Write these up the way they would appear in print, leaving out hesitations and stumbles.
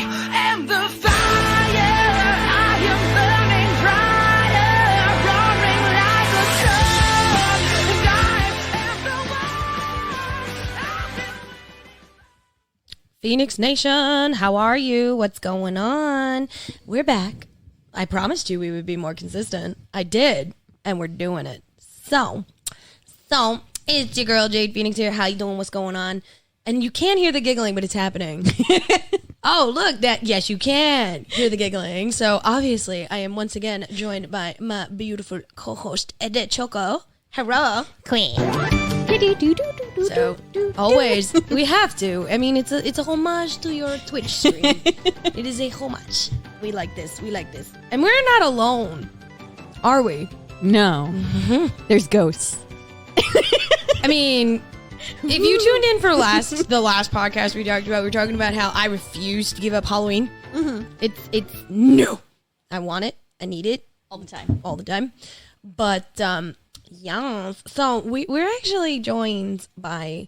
am the fire. I am burning brighter, roaring like a sun. And I am the one. Phoenix Nation, how are you? What's going on? We're back. I promised you we would be more consistent. I did, and we're doing it. So it's your girl Jade Phoenix here. How you doing? What's going on? And you can't hear the giggling, but it's happening. Oh, look, yes, you can hear the giggling. So obviously, I am once again joined by my beautiful co-host, Jade and Choco. Hello, Queen. So always we have to. I mean, it's a homage to your Twitch stream. It is a homage. We like this. And we're not alone, are we? No. Mm-hmm. There's ghosts. I mean, if you tuned in for the last podcast we were talking about how I refuse to give up Halloween. Mm-hmm. It's no. I want it. I need it All the time. But yeah. So we're actually joined by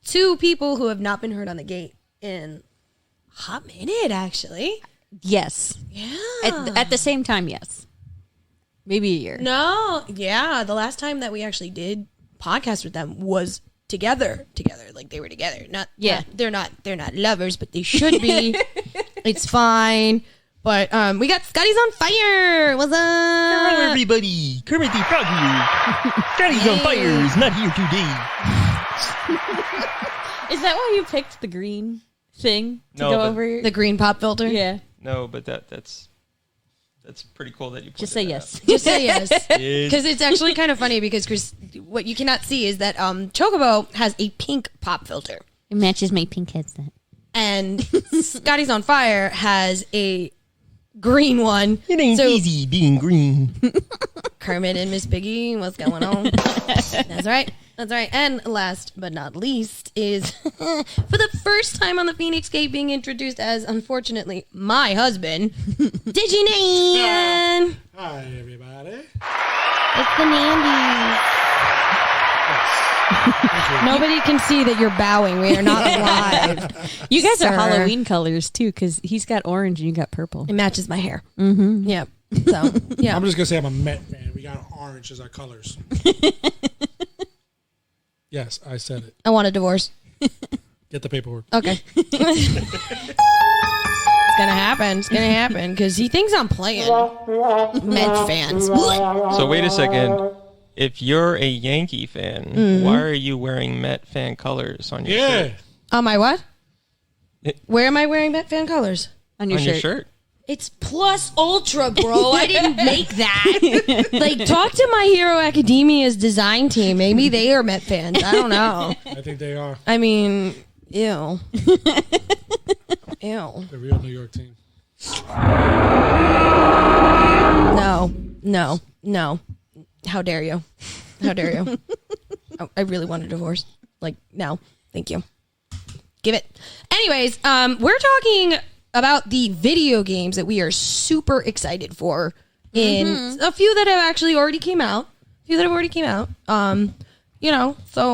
two people who have not been heard on the gate in a hot minute, actually. Yes. Yeah. At the same time, yes. Maybe a year. No. Yeah. The last time that we actually did podcast with them was together. Like they were together. They're not lovers, but they should be. It's fine. But we got Scottys on fire. What's up? Hello, everybody. Kermit the Frog here. Scottys on fire is not here today. Is that why you picked the green thing to No, go but- over here? The green pop filter. Yeah. No, but that's pretty cool that you pointed Just say that yes. out. Just say yes. Yes. Because it's actually kind of funny because Chris, what you cannot see is that Chocobo has a pink pop filter. It matches my pink headset. And Scottys on Fire has a green one. It ain't easy being green. Kermit and Miss Piggy, what's going on? That's right. And last but not least is, for the first time on the Phoenix Gate, being introduced as, unfortunately, my husband, DigiNandy. Hi, everybody. It's the Nandy. Nobody can see that you're bowing. We are not live. You guys Sir. are Halloween colors, too, because he's got orange and you got purple. It matches my hair. Mm-hmm. Yep. So, yeah. I'm just going to say I'm a Met fan. We got orange as our colors. Yes, I said it. I want a divorce. Get the paperwork. Okay. It's gonna happen because he thinks I'm playing Met fans. So wait a second. If you're a Yankee fan, why are you wearing Met fan colors on your shirt? On my what? Where am I wearing Met fan colors? On your On shirt. your shirt? It's Plus Ultra, bro. I didn't make that. Like, talk to My Hero Academia's design team. Maybe they are Met fans. I don't know. I think they are I mean, ew. Ew. the real New York team. No. How dare you? I really want a divorce. Like, no. Thank you. Give it. Anyways, we're talking about the video games that we are super excited for. In a few that have actually already came out. So,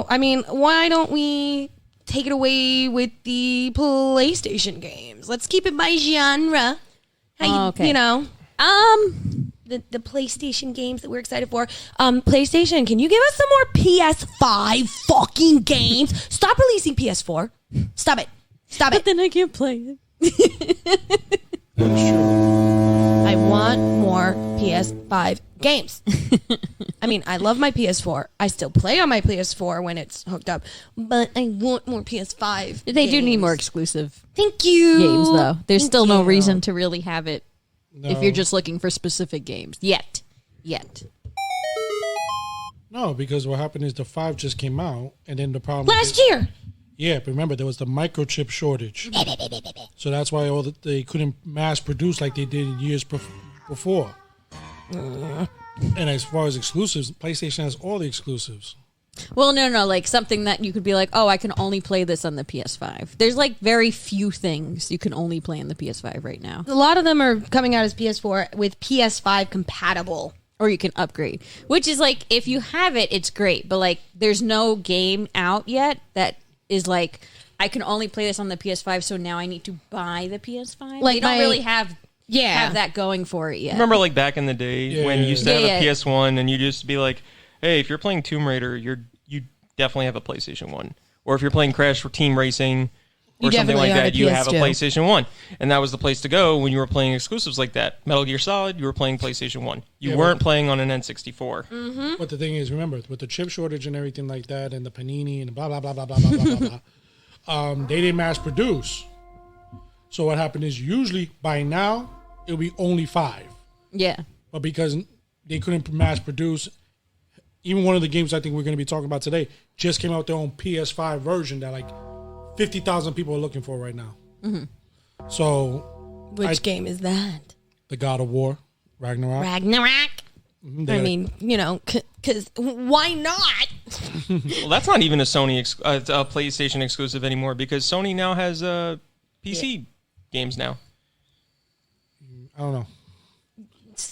I mean, why don't we take it away with the PlayStation games? Let's keep it by genre. Okay. The PlayStation games that we're excited for. PlayStation, can you give us some more PS5 fucking games? Stop releasing PS4. Stop it. But then I can't play it. That's true. I want more PS5 games. I mean, I love my PS4. I still play on my PS4 when it's hooked up, but I want more PS5 They do need games. more exclusive Thank you. games, though. There's Thank still no you. reason to really have it if No. you're just looking for specific games. Yet. No, because what happened is the 5 just came out, and then the problem... Last year. Yeah, but remember, there was the microchip shortage. So that's why they couldn't mass produce like they did in years before. And as far as exclusives, PlayStation has all the exclusives. Well, no, like something that you could be like, oh, I can only play this on the PS5. There's like very few things you can only play on the PS5 right now. A lot of them are coming out as PS4 with PS5 compatible. Or you can upgrade, which is like, if you have it, it's great. But like, there's no game out yet that is like I can only play this on the PS5, so now I need to buy the PS5. Like they don't my- really have Yeah. that going for it yet. Remember, like back in the day when you used to have Yeah. a PS1 and you'd just be like, "Hey, if you're playing Tomb Raider, you definitely have a PlayStation 1." Or if you're playing Crash Team Racing or You something definitely like have that, a you have a PS2. PlayStation 1. And that was the place to go when you were playing exclusives like that. Metal Gear Solid, you were playing PlayStation 1. You Yeah, weren't playing on an N64. But the thing is, remember, with the chip shortage and everything like that, and the panini and blah blah blah blah blah blah blah blah, they didn't mass produce. So what happened is, usually by now it'll be only 5. Yeah. But because they couldn't mass produce, even one of the games I think we're going to be talking about today just came out with their own PS5 version that like 50,000 people are looking for right now. So Which game is that? the God of War, Ragnarok. Ragnarok. I mean, because why not? Well, that's not even a a PlayStation exclusive anymore because Sony now has PC games now. I don't know.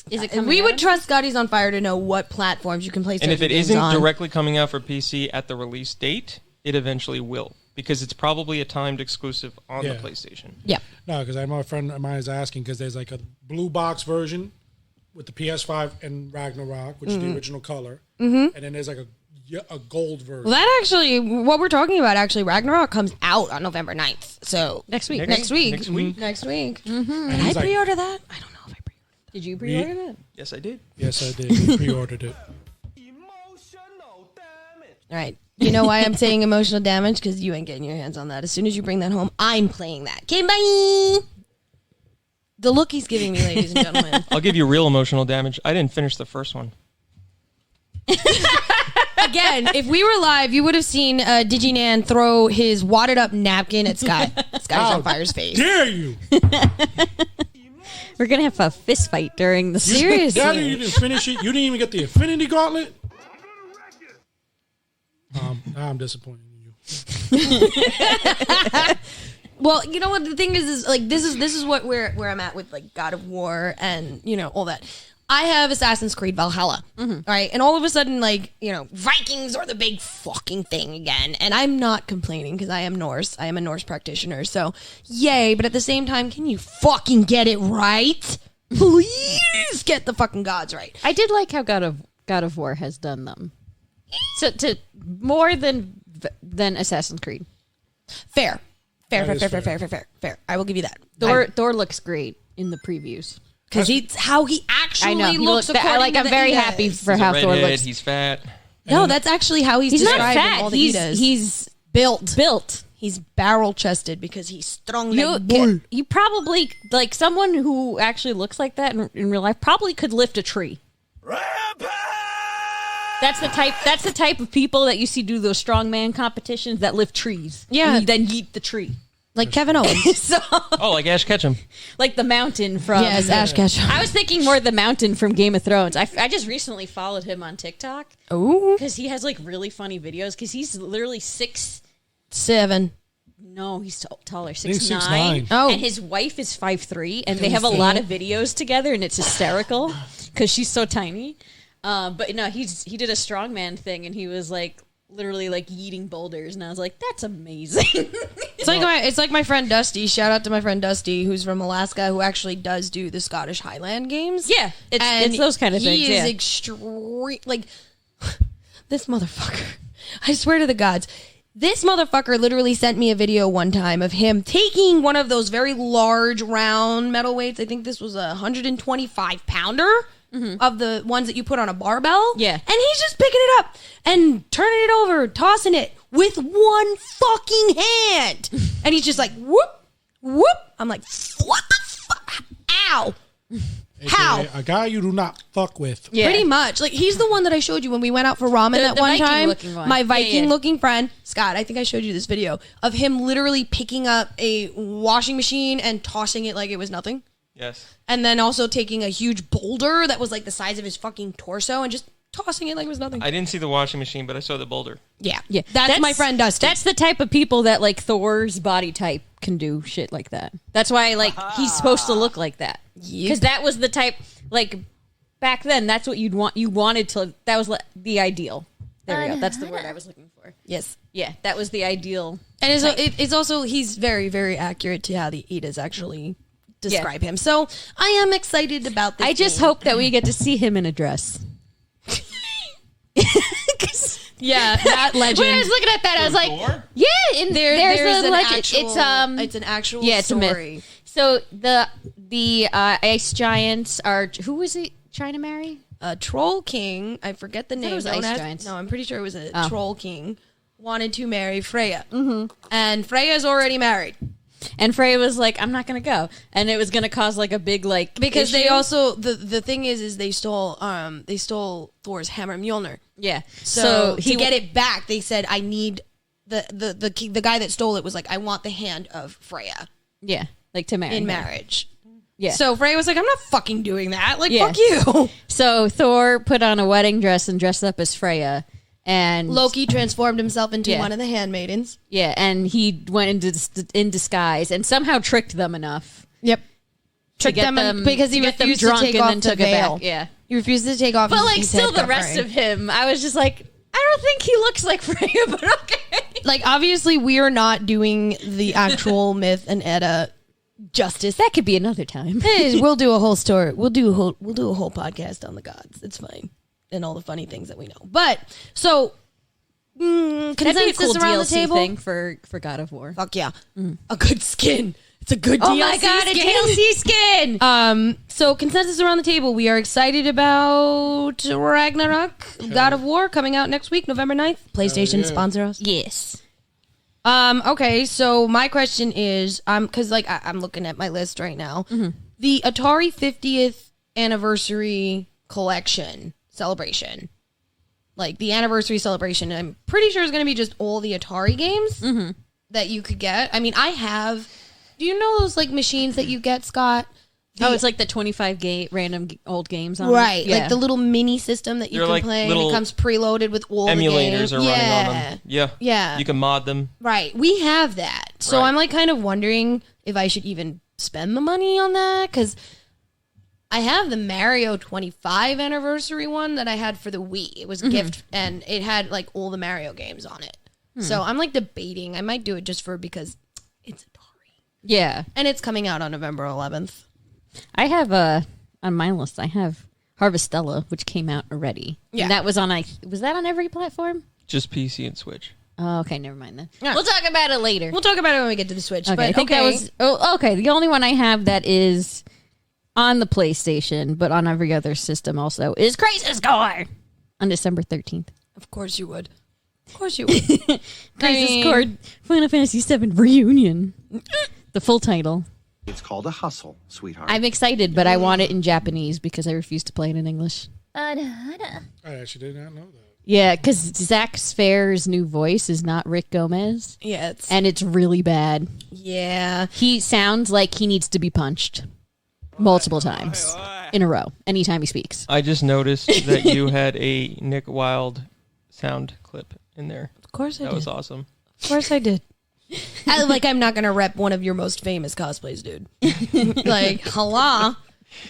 Is it coming We out? would trust Scottys on Fire to know what platforms you can play. And if it games isn't on. directly coming out for PC at the release date, it eventually will because it's probably a timed exclusive on the Yeah. PlayStation. yeah, No, because I know a friend of mine is asking because there's like a blue box version with the PS5 and Ragnarok, which is the original color, and then there's like a gold version. well, that actually, what we're talking about, actually, Ragnarok comes out on November 9th. So Next week. next week, Next week. next week. And Did he's I like, pre-order that? I don't know if I pre-ordered. Did you pre-order that? Yes, I did. yes, I did. We pre-ordered it. All right. You know why I'm saying emotional damage? Because you ain't getting your hands on that. As soon as you bring that home, I'm playing that. Okay, bye. The look he's giving me, ladies and gentlemen. I'll give you real emotional damage. I didn't finish the first one. Again, if we were live, you would have seen DigiNandy throw his wadded up napkin at Scott. Scott's on Fire's face. Dare you? We're gonna have a fist fight during the Seriously. Daddy, you didn't finish it. You didn't even get the Infinity Gauntlet. Now I'm disappointed in you. Well, you know what the thing is like this is what where I'm at with like God of War and all that. I have Assassin's Creed Valhalla, right? And all of a sudden, like Vikings are the big fucking thing again, and I'm not complaining because I am Norse. I am a Norse practitioner, so yay! But at the same time, can you fucking get it right? Please get the fucking gods right. I did like how God of War has done them. So to more than Assassin's Creed. Fair. That is Fair. I will give you that. Thor looks great in the previews. Because he's how he actually I know. He looks. looks. I'm very happy for He's a how Thor redhead, looks. he's fat. No, that's actually how he's He's not described in fat. all that He's built. built. He's barrel chested because he's strong You, like bull. you probably like someone who actually looks like that in real life probably could lift a tree. That's the type of people that you see do those strongman competitions that lift trees. Yeah. And then yeet the tree. Like Kevin Owens. So Oh, like Ash Ketchum. like the mountain from Yes, Ash Ketchum. I was thinking more the mountain from Game of Thrones. I just recently followed him on TikTok Ooh. because he has like really funny videos because he's literally 7. No, he's taller, think 6'9". 6'9". Oh. And his wife is 5'3", and they have a lot of videos together, and it's hysterical because she's so tiny. But no, he did a strongman thing, and he was like literally like yeeting boulders, and I was like, that's amazing. It's like my friend Dusty. Shout out to my friend Dusty, who's from Alaska, who actually does do the Scottish Highland games. Yeah, it's those kind of things. He is Yeah. extreme. Like this motherfucker. I swear to the gods. This motherfucker literally sent me a video one time of him taking one of those very large round metal weights. I think this was a 125 pounder of the ones that you put on a barbell. Yeah. And he's just picking it up and turning it over, tossing it with one fucking hand. And he's just like, whoop, whoop. I'm like, what the fuck? Ow. How? A guy you do not fuck with. Yeah. Pretty much. Like, he's the one that I showed you when we went out for ramen that The one time. Viking-looking one. My Yeah, Viking-looking friend, Scott, I think I showed you this video of him literally picking up a washing machine and tossing it like it was nothing. Yes. And then also taking a huge boulder that was like the size of his fucking torso and just tossing it like it was nothing. I didn't see the washing machine, but I saw the boulder. Yeah. Yeah, That's my friend Dusty. That's the type of people that like Thor's body type can do shit like that. That's why like he's supposed to look like that because that was the type like back then. That's what you'd want. You wanted to. That was the ideal. There we go. That's the word I was looking for. Yes. Yeah, that was the ideal. And it's also, he's very, very accurate to how the Eddas actually describe him. So I am excited about this. I just hope that we get to see him in a dress. Yeah, that legend. When I was looking at that, I was like, yeah, and there's a legend. It's an actual it's a story. myth. So the ice giants are, who was he trying to marry? A troll king, I forget the name. it was ice giants. No, I'm pretty sure it was a troll king, wanted to marry Freya. Mm-hmm. And Freya's already married. And Freya was like, I'm not going to go. And it was going to cause like a big because issue. they also, the thing is they stole Thor's hammer Mjolnir. Yeah. So to get it back, they said, I need the guy that stole it was like, I want the hand of Freya. Yeah. Like to marry in her. marriage. Yeah. So Freya was like, I'm not fucking doing that. Like, fuck you. So Thor put on a wedding dress and dressed up as Freya. And Loki transformed himself into one of the handmaidens. Yeah, and he went in disguise and somehow tricked them enough. Yep. Tricked them because he refused to take off the veil. Yeah. He refused to take off But his like his still head the rest covering. of him, I was just like, I don't think he looks like Freya, but okay. Like, obviously, we are not doing the actual myth and Edda justice. That could be another time. We'll do a whole story. We'll do a whole podcast on the gods. It's fine. And all the funny things that we know. But so That'd be a consensus cool around DLC the table. thing for God of War. Fuck yeah. A good skin. It's a good DLC Oh my god, a skin. DLC skin! So consensus around the table. We are excited about Ragnarok, God of War, coming out next week, November 9th. PlayStation sponsor us. Yes. Okay, so my question is, because like I'm looking at my list right now, the Atari 50th anniversary collection celebration, like the anniversary celebration, I'm pretty sure is going to be just all the Atari games that you could get. I mean, I have. Do you know those like machines that you get, Scott? It's like the 25 random old games on Right, it. Yeah. like the little mini system that you They're can like play, and little it comes preloaded with all the emulators games. are running on them. Yeah. Yeah. You can mod them. Right, we have that. So Right. I'm like kind of wondering if I should even spend the money on that, because I have the Mario 25 anniversary one that I had for the Wii. It was a gift, and it had like all the Mario games on it. So I'm like debating. I might do it just because it's Atari. Yeah. And it's coming out on November 11th. I have on my list, I have Harvestella, which came out already. Yeah. And that was on, was that on every platform? Just PC and Switch. Oh, okay, never mind then. Yeah. We'll talk about it later. We'll talk about it when we get to the Switch. Okay, But I think that was. Oh, okay. The only one I have that is on the PlayStation, but on every other system also, is Crisis Core on December 13th. Of course you would. Of course you would. Crisis Core Final Fantasy VII Reunion. The full title. It's called a hustle, sweetheart. I'm excited, but I want it in Japanese because I refuse to play it in English. I actually did not know that. Yeah, because Zach Sfair's new voice is not Rick Gomez, Yeah, and it's really bad. yeah. He sounds like he needs to be punched multiple times in a row anytime he speaks. I just noticed that you had a Nick Wilde sound clip in there. Of course I That did. was awesome. Of course I did. I'm not gonna rep one of your most famous cosplays, dude. Like, hello.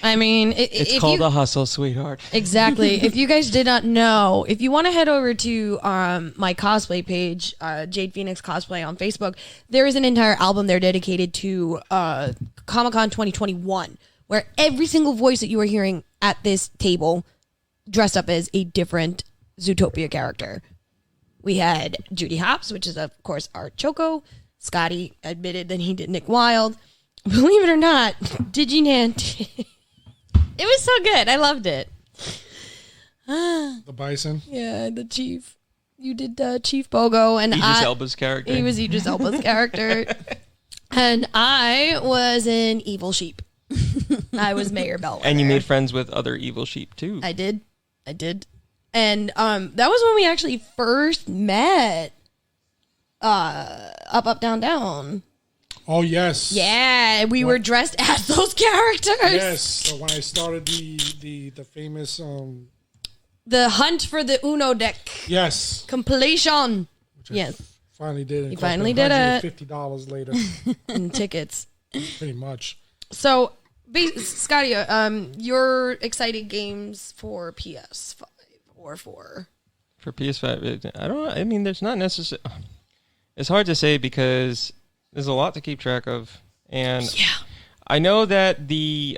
I mean, It's called a hustle, sweetheart. Exactly. If you guys did not know, if you want to head over to my cosplay page, Jade Feinics Cosplay on Facebook, there is an entire album there dedicated to Comic-Con 2021, where every single voice that you are hearing at this table dressed up as a different Zootopia character. We had Judy Hopps, which is, of course, our Choco. Scotty admitted that he did Nick Wilde. Believe it or not, DigiNandy. It was so good. I loved it. The bison. Yeah, the chief. You did Chief Bogo, and Idris Elba's character. He was Idris Elba's character, and I was an evil sheep. I was Mayor Bellwether. And you made friends with other evil sheep, too. I did, and that was when we actually first met. Up, down, down. Oh yes. Yeah, we were dressed as those characters. Yes. So when I started the famous The hunt for the Uno deck yes, completion. Yes, finally did it. You finally did it. $50 later, and tickets. pretty much. So, Scotty, your excited games for PS5 or for for PS5. I don't know. I mean, there's not necessarily. It's hard to say because there's a lot to keep track of, and I know that the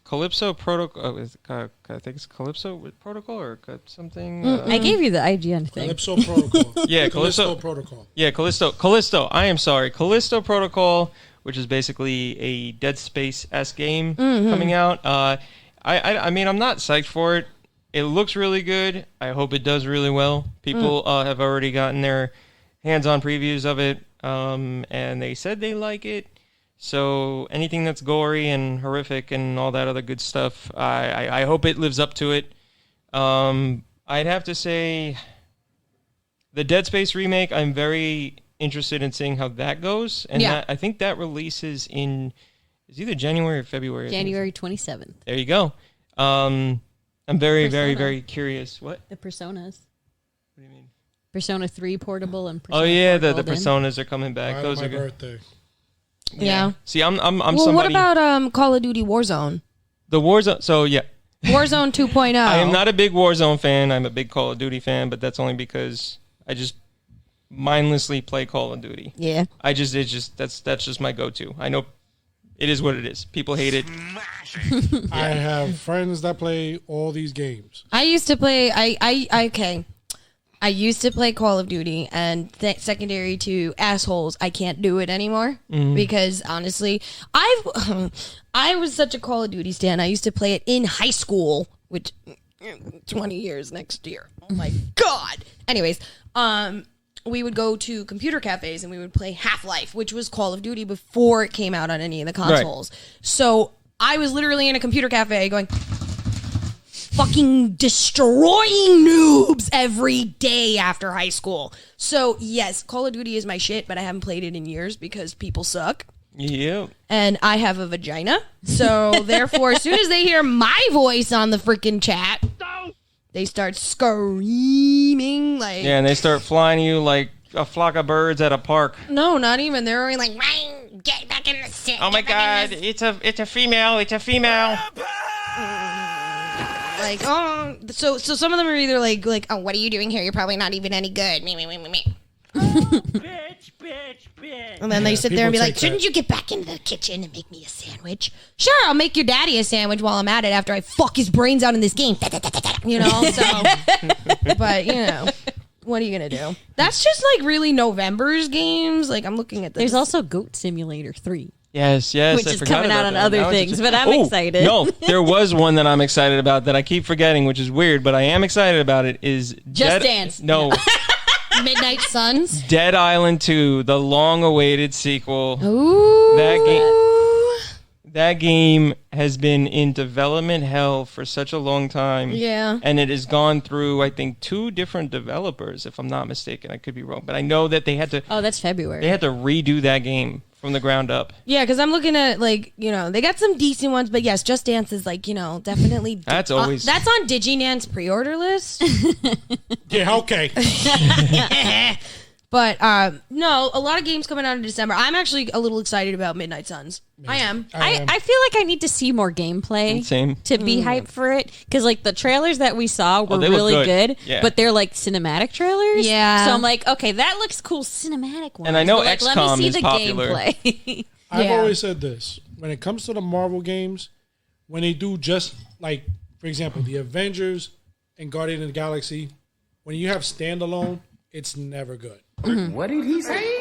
Calypso protocol. I think it's Calypso protocol or something. I gave you the IGN thing. Calypso Protocol. Yeah, Callisto Protocol. Yeah, Callisto. I am sorry, Callisto Protocol, which is basically a Dead Space-esque game coming out. I mean, I'm not psyched for it. It looks really good. I hope it does really well. People have already gotten their hands-on previews of it, and they said they like it. So anything that's gory and horrific and all that other good stuff, I hope it lives up to it. I'd have to say the Dead Space remake, I'm very interested in seeing how that goes. And I think that releases in it's either January or February. January 27th. There you go. I'm very, very, very curious. What? The Personas. What do you mean? Persona 3 portable and Persona Oh yeah, 4 the Golden. Personas are coming back. Right Those on are my good. birthday. Yeah. See, I'm Well, somebody. what about Call of Duty Warzone? The Warzone? So yeah, Warzone 2.0. I am not a big Warzone fan. I'm a big Call of Duty fan, but that's only because I just mindlessly play Call of Duty. Yeah. That's just my go-to. I know it is what it is. People hate it. I have friends that play all these games. I used to play. I used to play Call of Duty, and secondary to assholes, I can't do it anymore because honestly, I was such a Call of Duty stan. I used to play it in high school, which 20 years next year. Oh my god. Anyways, we would go to computer cafes and we would play Half-Life, which was Call of Duty before it came out on any of the consoles. Right. So I was literally in a computer cafe going, fucking destroying noobs every day after high school. So yes, Call of Duty is my shit, but I haven't played it in years because people suck. Yeah. And I have a vagina. So therefore, as soon as they hear my voice on the freaking chat, they start screaming like... Yeah, and they start flying you like a flock of birds at a park. No, not even. They're already like, Ryan, get back in the seat. Oh my god, it's a female. It's a female. Like, oh, so some of them are either like, oh, what are you doing here? You're probably not even any good. Me. Bitch. And then they sit there and be people like, take shouldn't you get back into the kitchen and make me a sandwich? Sure, I'll make your daddy a sandwich while I'm at it after I fuck his brains out in this game. You know, so, but, you know, what are you going to do? That's just like really November's games. Like, I'm looking at this. There's also Goat Simulator 3. Yes. Which I is forgot coming about out on that. other Now it's things, just- but I'm excited. No, there was one that I'm excited about that I keep forgetting, which is weird, but I am excited about it. Is Just Dance. No, Midnight Suns. Dead Island 2, the long-awaited sequel. Ooh. That game has been in development hell for such a long time. Yeah. And it has gone through, I think, 2 different developers, if I'm not mistaken. I could be wrong, but I know that they had to. Oh, that's February. They had to redo that game from the ground up. Yeah, because I'm looking at, like, you know, they got some decent ones, but yes, Just Dance is, like, you know, definitely... That's always... that's on DigiNan's pre-order list. Yeah, okay. But, no, a lot of games coming out in December. I'm actually a little excited about Midnight Suns. I am. I feel like I need to see more gameplay Same. to be hyped for it. Because, like, the trailers that we saw were they look really good. good, Yeah. but they're, like, cinematic trailers. Yeah. So I'm like, okay, that looks cool, cinematic one. And I know but, like, XCOM let me see is the popular. gameplay. I've Yeah. always said this. When it comes to the Marvel games, when they do just, like, for example, the Avengers and Guardian of the Galaxy, when you have standalone, it's never good. What did he say?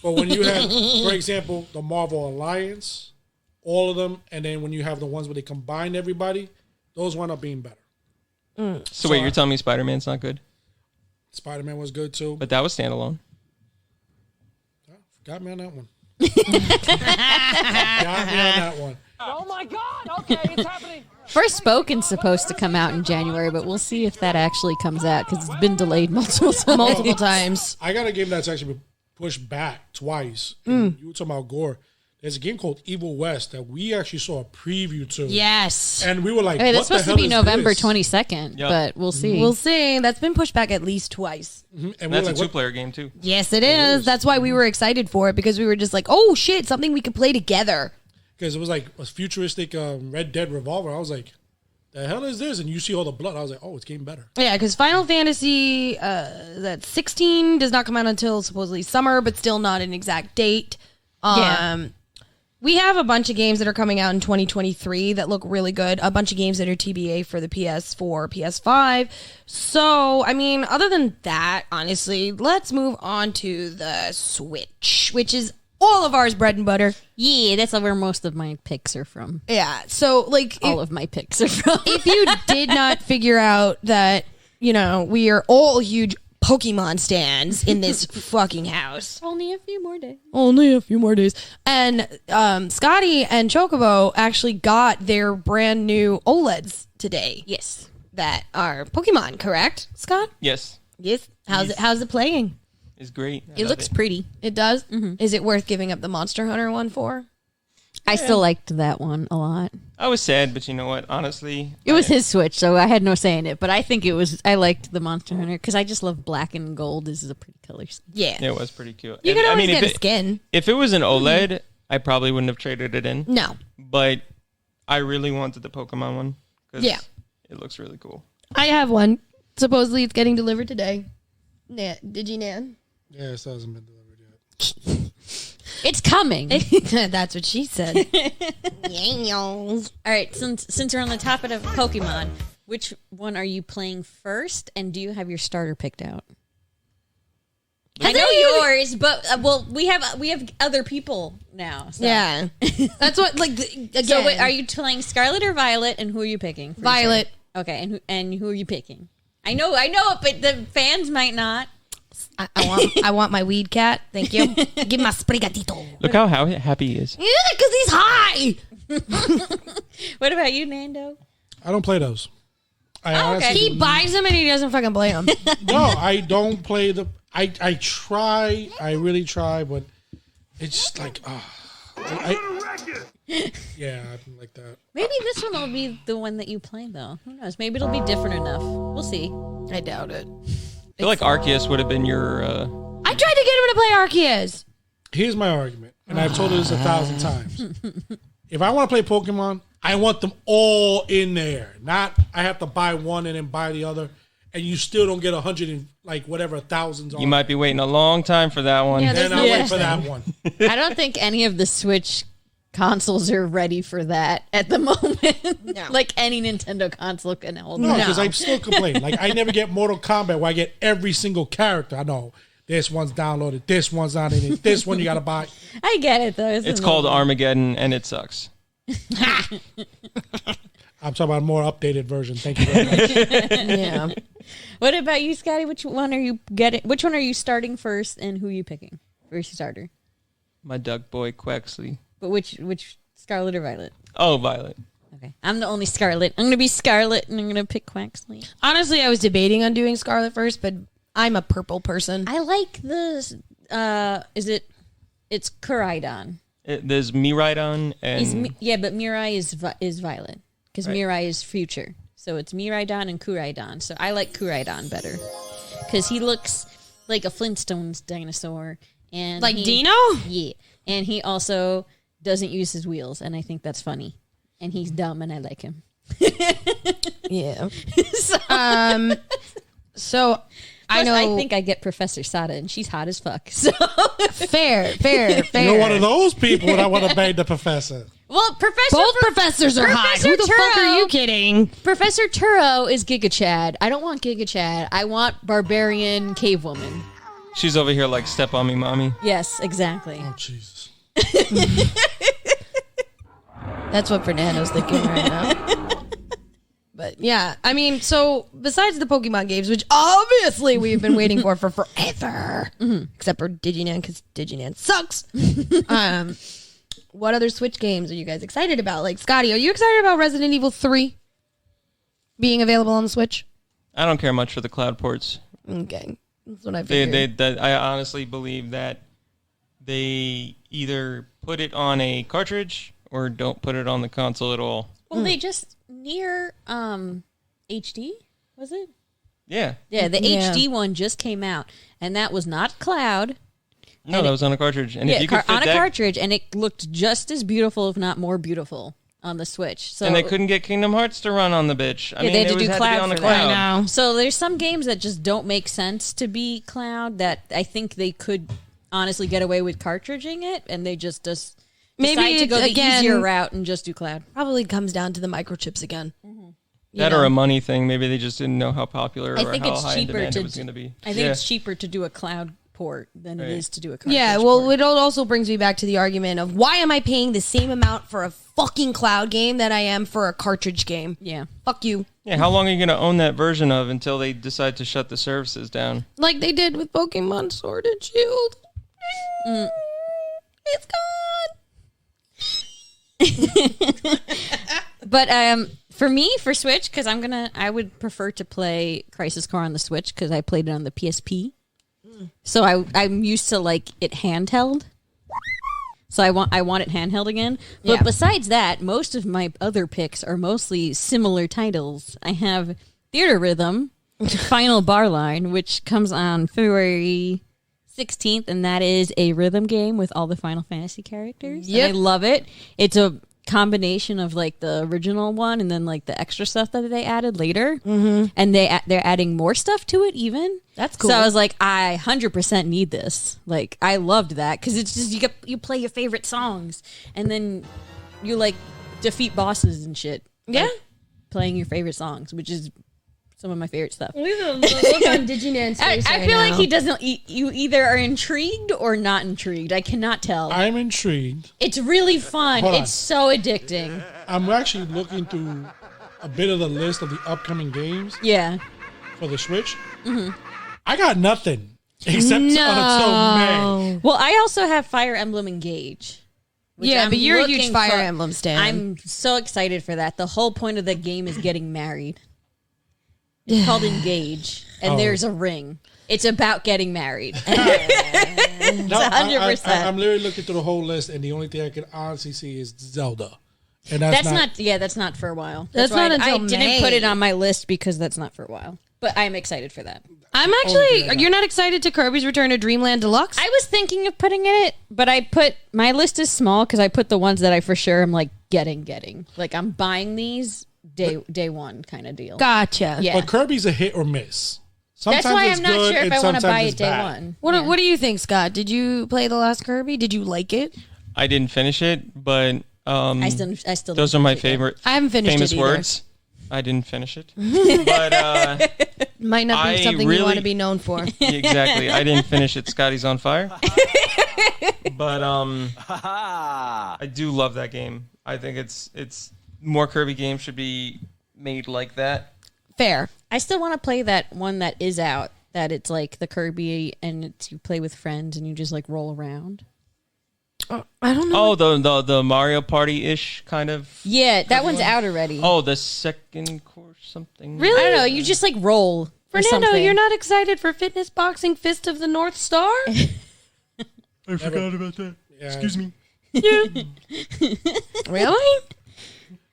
But when you have, for example, the Marvel Alliance, all of them, and then when you have the ones where they combine everybody, those wind up being better. So wait, you're telling me Spider-Man's not good? Spider-Man was good too. But that was standalone. Got me on that one. Got me on that one. Oh my god, okay, it's happening. First Spoken's supposed to come out in January, but we'll see if that actually comes out because it's been delayed multiple times. I got a game that's actually been pushed back twice. And you were talking about gore. There's a game called Evil West that we actually saw a preview to. Yes. And we were like, Hey, what that's the supposed hell to be is November this? 22nd, Yep. but we'll see. We'll see. That's been pushed back at least twice. And we were That's like, a 2-player game too. Yes, it is. That's why we were excited for it, because we were just like, oh, shit, something we could play together. Because it was like a futuristic Red Dead Revolver. I was like, the hell is this? And you see all the blood. I was like, oh, it's getting better. Yeah, because Final Fantasy that 16 does not come out until supposedly summer, but still not an exact date. We have a bunch of games that are coming out in 2023 that look really good. A bunch of games that are TBA for the PS4, PS5. So, I mean, other than that, honestly, let's move on to the Switch, which is all of ours bread and butter. Yeah, that's where most of my picks are from. Yeah, so, like... All of my picks are from. If you did not figure out that, you know, we are all huge Pokemon stands in this fucking house. Only a few more days. Only a few more days. And Scotty and Chocobo actually got their brand new OLEDs today. Yes. That are Pokemon, correct, Scott? Yes. Yes. How's it playing? It's great. It looks pretty. It does? Mm-hmm. Is it worth giving up the Monster Hunter one for? I still liked that one a lot. I was sad, but you know what? Honestly, It was his Switch, so I had no say in it. But I think I liked the Monster Hunter because I just love black and gold. This is a pretty color scheme. Yeah. It was pretty cute. You could always get a if skin. If it was an OLED, I probably wouldn't have traded it in. No. But I really wanted the Pokemon one. Yeah. It looks really cool. I have one. Supposedly it's getting delivered today. DigiNandy? Yeah, it hasn't been delivered yet. It's coming. That's what she said. All right, since we're on the topic of Pokemon, which one are you playing first, and do you have your starter picked out? I know yours, but we have other people now. So. Yeah, that's what again. So wait, are you playing Scarlet or Violet, and who are you picking? Violet. Okay, and who are you picking? I know it, but the fans might not. I want my weed cat. Thank you. Give my sprigatito. Look how happy he is. Yeah, because he's high. What about you, Nando? I don't play those. He buys them and he doesn't fucking play them. No, I don't play the. I try. I really try, but it's just like, yeah, I'm like that. Maybe this one will be the one that you play, though. Who knows? Maybe it'll be different enough. We'll see. I doubt it. I feel like Arceus would have been your... I tried to get him to play Arceus. Here's my argument, and I've told you this 1,000 times. If I want to play Pokemon, I want them all in there. Not I have to buy one and then buy the other, and you still don't get 100 and thousands. You might be waiting a long time for that one. Yeah, and I'll wait for that one. I don't think any of the Switch consoles are ready for that at the moment. No. Like any Nintendo console can hold No, that. because I still complain. Like I never get Mortal Kombat where I get every single character. I know this one's downloaded, this one's not in it, this one you got to buy. I get it though. It's called Armageddon, and it sucks. I'm talking about a more updated version. Thank you very much. Yeah. What about you, Scotty? Which one are you getting? Which one are you starting first, and who are you picking for your starter? My duck boy Quexley. But which Scarlet or Violet? Oh, Violet. Okay, I'm the only Scarlet. I'm gonna be Scarlet, and I'm gonna pick Quaxley. Honestly, I was debating on doing Scarlet first, but I'm a purple person. I like the. It's Koraidon. There's Miraidon and... But Mirai is Violet because Right. Mirai is future. So it's Miraidon and Koraidon. So I like Koraidon better because he looks like a Flintstones dinosaur and Like Dino? Yeah, and he also doesn't use his wheels, and I think that's funny. And he's dumb, and I like him. Yeah. So, So I plus, know. I think I get Professor Sada, and she's hot as fuck. So fair. You're one of those people when I want to bang the professor. well, Both professors are hot. Who the fuck are you kidding? Professor Turo is Giga Chad. I don't want Giga Chad. I want Barbarian Cave Woman. She's over here like, step on me, mommy. Yes, exactly. Oh, Jesus. That's what Fernando's thinking right now. But yeah, I mean, so besides the Pokemon games, which obviously we've been waiting for forever, except for DigiNandy because DigiNandy sucks. What other Switch games are you guys excited about? Like, Scotty, are you excited about Resident Evil 3 being available on the Switch? I don't care much for the cloud ports. Okay, that's what I figured. I honestly believe that they either put it on a cartridge or don't put it on the console at all. Well, they just near HD, was it? Yeah. Yeah, the Yeah. HD one just came out, and that was not cloud. No, that was on a cartridge. And if you could fit on a that, cartridge, and it looked just as beautiful, if not more beautiful, on the Switch. So And they couldn't get Kingdom Hearts to run on the bitch. I mean, they had it to do had to be cloud on the for that. cloud. I know. So there's some games that just don't make sense to be cloud that I think they could honestly get away with cartridging it, and they just Maybe decide to go the again- easier route and just do cloud. Probably comes down to the microchips again. That or a money thing. Maybe they just didn't know how popular I or think how it's high in cheaper demand to it was going to be. I think it's cheaper to do a cloud port than it is to do a cartridge Yeah, well, port. it also brings me back to the argument of why am I paying the same amount for a fucking cloud game that I am for a cartridge game? Yeah. Fuck you. Yeah, how long are you going to own that version of until they decide to shut the services down? Like they did with Pokemon Sword and Shield. It's gone. But for me, for Switch, because I would prefer to play Crisis Core on the Switch because I played it on the PSP. So I'm used to like it handheld. So I want it handheld again. But Yeah. besides that, most of my other picks are mostly similar titles. I have Theater Rhythm, Final Bar Line, which comes on February 16th, and that is a rhythm game with all the Final Fantasy characters. Yep. And I love it. It's a combination of like the original one and then like the extra stuff that they added later. Mm-hmm. And they're adding more stuff to it even. That's cool. So I was like, I 100% need this. Like, I loved that because it's just you play your favorite songs and then you like defeat bosses and shit. Yeah. Like, playing your favorite songs, which is some of my favorite stuff. Look on DigiNandy's I face feel like he doesn't. You either are intrigued or not intrigued. I cannot tell. I'm intrigued. It's really fun. Hold on. It's so addicting. I'm actually looking through a bit of the list of the upcoming games Yeah. for the Switch. Mm-hmm. I got nothing except until May. Well, I also have Fire Emblem Engage. which Yeah, I'm but you're a huge looking Fire for- Emblem stan. I'm so excited for that. The whole point of the game is getting married. It's called Engage, and Oh. there's a ring. It's about getting married. No, 100%. I'm literally looking through the whole list, and the only thing I can honestly see is Zelda. And That's not. Yeah, that's not for a while. That's why not I until didn't May. put it on my list because that's not for a while. But I'm excited for that. I'm actually. yeah. You're not excited to Kirby's Return to Dreamland Deluxe? I was thinking of putting it, but I put my list is small because I put the ones that I for sure am like getting. Like I'm buying these day one kind of deal. Gotcha. Yeah. But Kirby's a hit or miss. Sometimes That's why it's I'm not good, sure if and I want to sometimes buy it's it day bad. one. What do you think, Scott? Did you play the last Kirby? Did you like it? I didn't finish it, but I still those don't are my finish it yet. favorite I haven't finished famous it either. words. I didn't finish it. But Might not be I something you want really- to be known for. exactly, I didn't finish it. Scotty's on fire. But I do love that game. I think it's more Kirby games should be made like that. Fair. I still want to play that one that is out. That it's like the Kirby and it's, you play with friends and you just like roll around. I don't know. Oh, the Mario Party ish kind of. Yeah, that one's out already. Oh, the second course something. Really? I don't know. You just like roll. or Fernando, something. you're not excited for Fitness Boxing Fist of the North Star? I forgot about that. Yeah. Excuse me. Really?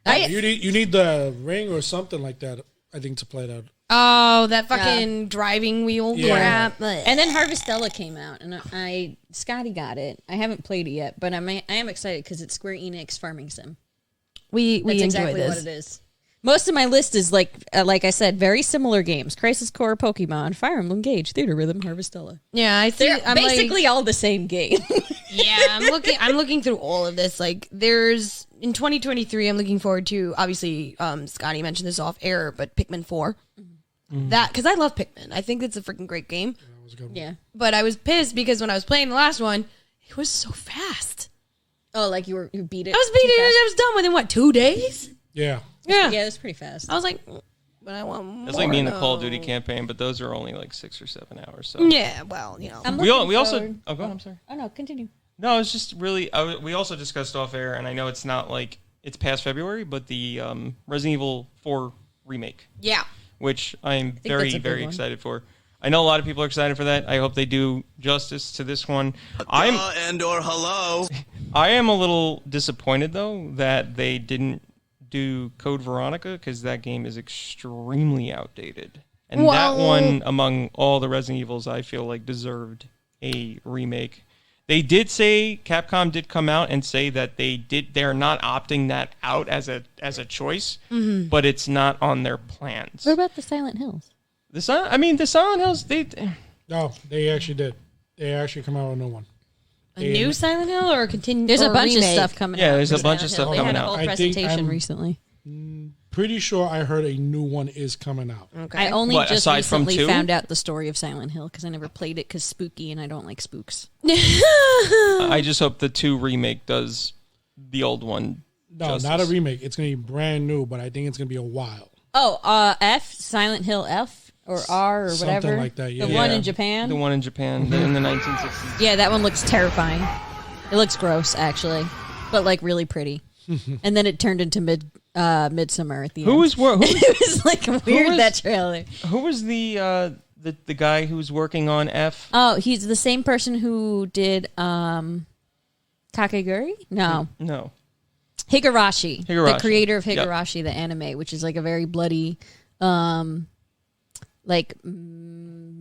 You need the ring or something like that, I think, to play that. Oh, that fucking driving wheel Yeah. crap. And then Harvestella came out, and Scotty got it. I haven't played it yet, but I am excited because it's Square Enix Farming Sim. we That's enjoy exactly this. what it is. Most of my list is like I said, very similar games: Crisis Core, Pokemon, Fire Emblem Engage, Theater Rhythm, Harvestella. Yeah, I see. They're I'm basically all the same game. yeah, I'm looking through all of this. Like, there's in 2023, I'm looking forward to. Obviously, Scotty mentioned this off air, but Pikmin 4. That because I love Pikmin. I think it's a freaking great game. Yeah. But I was pissed because when I was playing the last one, it was so fast. Oh, like you beat it. I was beating it. I was done within what 2 days? Yeah. Yeah. Yeah, that's pretty fast. I was like, but I want more. It's like me in the Call of though. Duty campaign, but those are only like 6 or 7 hours. So Yeah, well, you know. we also. Oh, go on. I'm sorry. Oh no, continue. No, it's just really. We also discussed off air, and I know it's not like it's past February, but the Resident Evil 4 remake, Yeah. which I'm that's very a good very one. excited for. I know a lot of people are excited for that. I hope they do justice to this one. I am a little disappointed though that they didn't do Code Veronica because that game is extremely outdated. And that Well- one, among all the Resident Evils, I feel like deserved a remake. They did say, Capcom did come out and say that they're not opting that out as a choice, but it's not on their plans. What about the Silent Hills? The Silent Hills, No, they actually did. They actually come out with a new one. A new Silent Hill or a continue? There's or a bunch of remake? stuff coming out. Yeah, there's for a bunch of Silent stuff Hill. coming They had a out. whole I think presentation I'm- recently. Pretty sure I heard a new one is coming out. Okay. I only What, just aside from recently 2? found out the story of Silent Hill because I never played it because spooky and I don't like spooks. I just hope the 2 remake does the old one. No, justice. not a remake. It's going to be brand new, but I think it's going to be a while. Oh, Silent Hill F or R or Something whatever. like that, yeah. The one Yeah, in Japan. The one in Japan in the 1960s. Yeah, that one looks terrifying. It looks gross, actually, but like really pretty. And then it turned into Midsummer at the end. Who was It was like weird, was- that trailer. who was the guy who was working on F? Oh, he's the same person who did Kakegurui? No. No. Higurashi. The Higurashi. creator of Yep. Higurashi, the anime, which is like a very bloody, like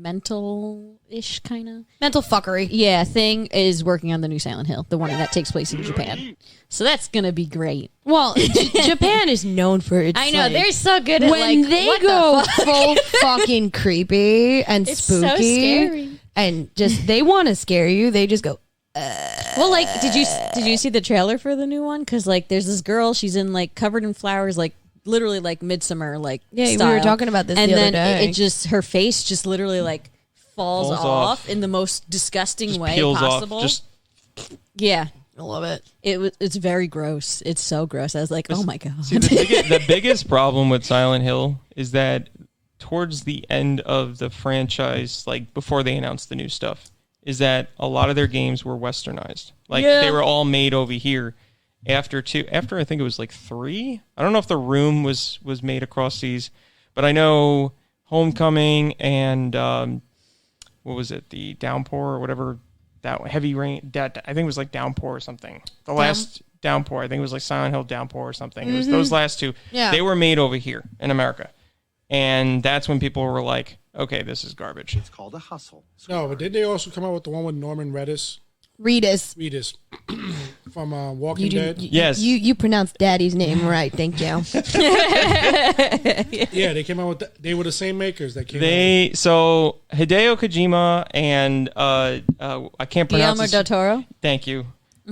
mental-ish kind of. Mental fuckery. Yeah, thing is working on the new Silent Hill, the one that takes place in Japan. So that's going to be great. Well, Japan is known for its. I know, like, they're so good at when like, they what go the fuck? full fucking creepy and It's so spooky, scary. and just they want to scare you. They just go. Well, like, did you see the trailer for the new one? Because like, there's this girl. She's in like covered in flowers, like literally like Midsummer, like Yeah, we style. were talking about this and the other then day. it just her face just literally like falls Falls off off. in the most disgusting Just way peels possible. off. Just Yeah, I love it. it's very gross. It's so gross. I was like, oh my god. see the biggest problem with Silent Hill is that towards the end of the franchise, like before they announced the new stuff, is that a lot of their games were westernized. Like Yeah. they were all made over here. After I think it was like 3. I don't know if The Room was made across seas, but I know Homecoming and what was it? The Downpour or whatever, that Heavy Rain. That I think it was like Downpour or something. The last Downpour, I think it was like Silent Hill Downpour or something. It was those last 2. Yeah. They were made over here in America, and that's when people were like, "Okay, this is garbage." It's called a hustle. No, but did they also come out with the one with Norman Reedus Reedus. from Walking Dead? Yes. You pronounced Daddy's name right. Thank you. Yeah, they came out with. They were the same makers that came out. So Hideo Kojima and I can't pronounce Guillermo his, del Toro. Thank you.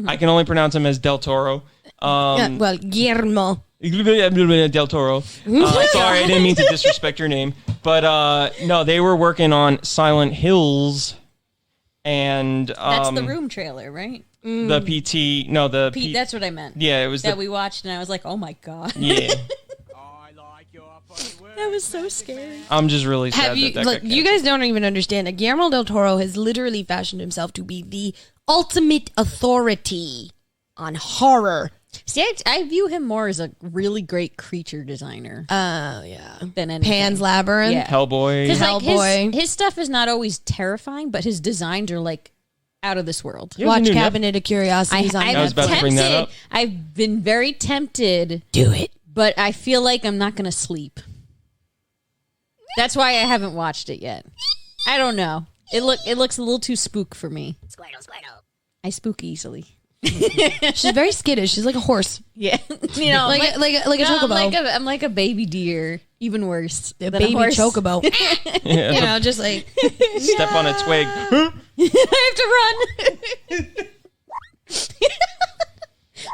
I can only pronounce him as Del Toro. Yeah, well, Guillermo. Del Toro. Sorry, I didn't mean to disrespect your name. But no, they were working on Silent Hills and That's the Room trailer, right? the PT. No, the Pete, that's what I meant. yeah, it was That the we watched, and I was like, oh my god, yeah. that was so scary. I'm just really sad Have you? that Look, got you guys don't even understand that Guillermo del Toro has literally fashioned himself to be the ultimate authority on horror. See, I view him more as a really great creature designer Oh yeah, than anything. Pan's Labyrinth. Yeah. Hellboy. Because like Hellboy. his stuff is not always terrifying, but his designs are like out of this world. Yeah, Watch the new Cabinet of Curiosities on I'm I was about to Netflix. bring that tempted. up. I've been very tempted, Do it. but I feel like I'm not going to sleep. That's why I haven't watched it yet. I don't know. It looks a little too spook for me. Squirtle. I spook easily. She's very skittish. She's like a horse, Yeah, you know, like a chocobo, I'm like a baby deer. Even worse, a than baby horse. chocobo. Yeah. You know, just like Step on a twig. I have to run.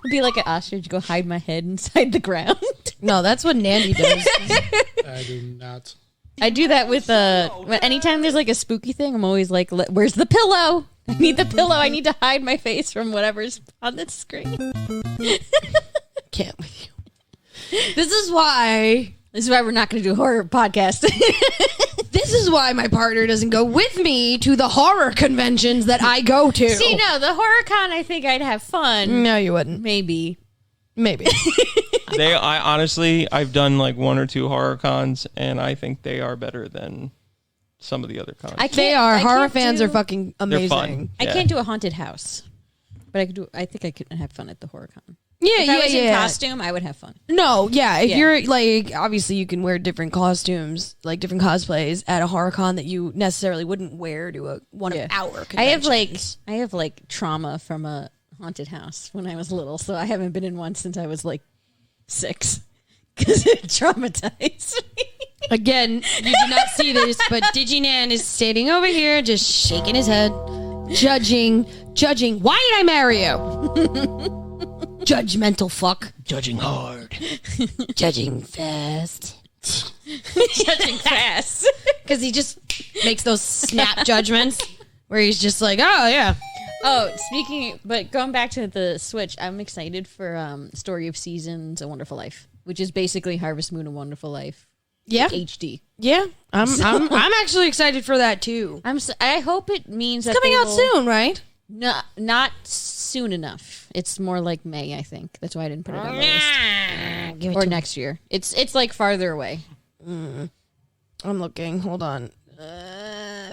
I'd be like an ostrich. Go hide my head inside the ground. no. That's what Nandy does. I do not. I do that with anytime there's like a spooky thing. I'm always like, "Where's the pillow? I need the pillow. I need to hide my face from whatever's on the screen." Can't with you. This is why. This is why we're not going to do a horror podcast. This is why my partner doesn't go with me to the horror conventions that I go to. See, no, the horror con. I think I'd have fun. No, you wouldn't. Maybe. Maybe. I honestly, I've done like 1 or 2 horror cons, and I think they are better than some of the other cons. They are. Horror fans are fucking amazing. They're fun. I Yeah. can't do a haunted house, but I could do. I think I could have fun at the horror con. Yeah, If I was in costume, I would have fun. No, yeah. If Yeah. you're like, obviously, you can wear different costumes, like different cosplays at a horror con that you necessarily wouldn't wear to a one of our conventions. I have like trauma from a haunted house when I was little, so I haven't been in one since I was like 6 because it traumatized me. Again, you do not see this, but DigiNandy is standing over here, just shaking his head, judging. Why did I marry you? Judgmental fuck. Judging hard. Judging fast. Judging fast. Because he just makes those snap judgments where he's just like, oh, yeah. Oh, but going back to the Switch, I'm excited for Story of Seasons: A Wonderful Life, which is basically Harvest Moon: A Wonderful Life. Yeah. HD. Yeah. I'm actually excited for that, too. I hope it means that Coming out soon, right? No, not soon enough. It's more like May, I think. That's why I didn't put it on the list. Or next year. It's like farther away. I'm looking. Hold on.